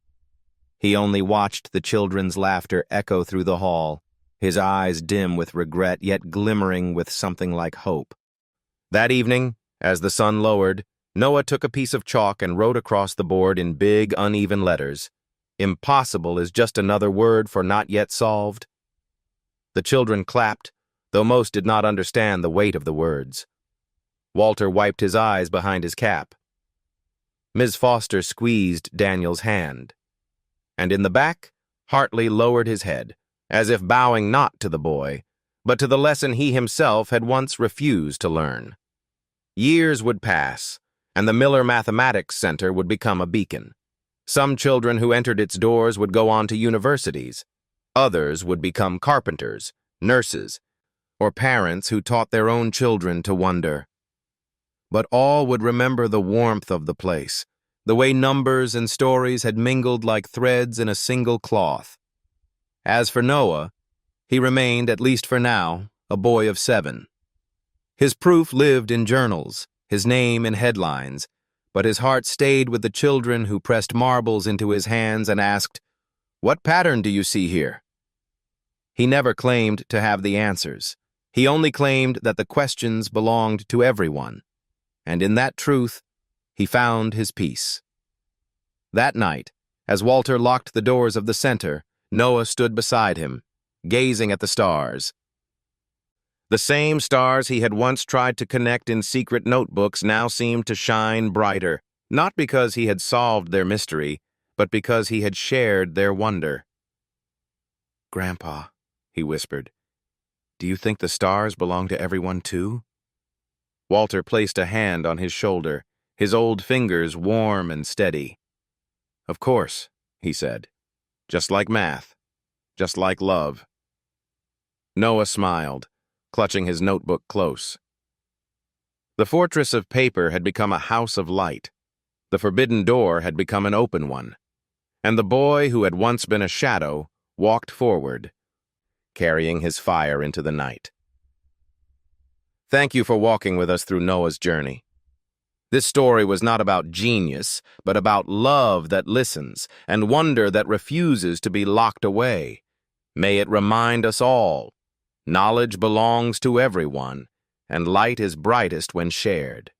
He only watched the children's laughter echo through the hall, his eyes dim with regret, yet glimmering with something like hope. That evening, as the sun lowered, Noah took a piece of chalk and wrote across the board in big, uneven letters, "Impossible is just another word for not yet solved." The children clapped, though most did not understand the weight of the words. Walter wiped his eyes behind his cap. Ms. Foster squeezed Daniel's hand. And in the back, Hartley lowered his head, as if bowing not to the boy, but to the lesson he himself had once refused to learn. Years would pass, and the Miller Mathematics Center would become a beacon. Some children who entered its doors would go on to universities. Others would become carpenters, nurses, or parents who taught their own children to wonder. But all would remember the warmth of the place, the way numbers and stories had mingled like threads in a single cloth. As for Noah, he remained, at least for now, a boy of 7. His proof lived in journals, his name in headlines, but his heart stayed with the children who pressed marbles into his hands and asked, "What pattern do you see here?" He never claimed to have the answers. He only claimed that the questions belonged to everyone, and in that truth, he found his peace. That night, as Walter locked the doors of the center, Noah stood beside him, gazing at the stars. The same stars he had once tried to connect in secret notebooks now seemed to shine brighter, not because he had solved their mystery, but because he had shared their wonder. "Grandpa," he whispered, "do you think the stars belong to everyone too?" Walter placed a hand on his shoulder, his old fingers warm and steady. "Of course," he said. "Just like math. Just like love." Noah smiled, clutching his notebook close. The fortress of paper had become a house of light. The forbidden door had become an open one. And the boy who had once been a shadow walked forward, carrying his fire into the night. Thank you for walking with us through Noah's journey. This story was not about genius, but about love that listens and wonder that refuses to be locked away. May it remind us all, knowledge belongs to everyone, and light is brightest when shared.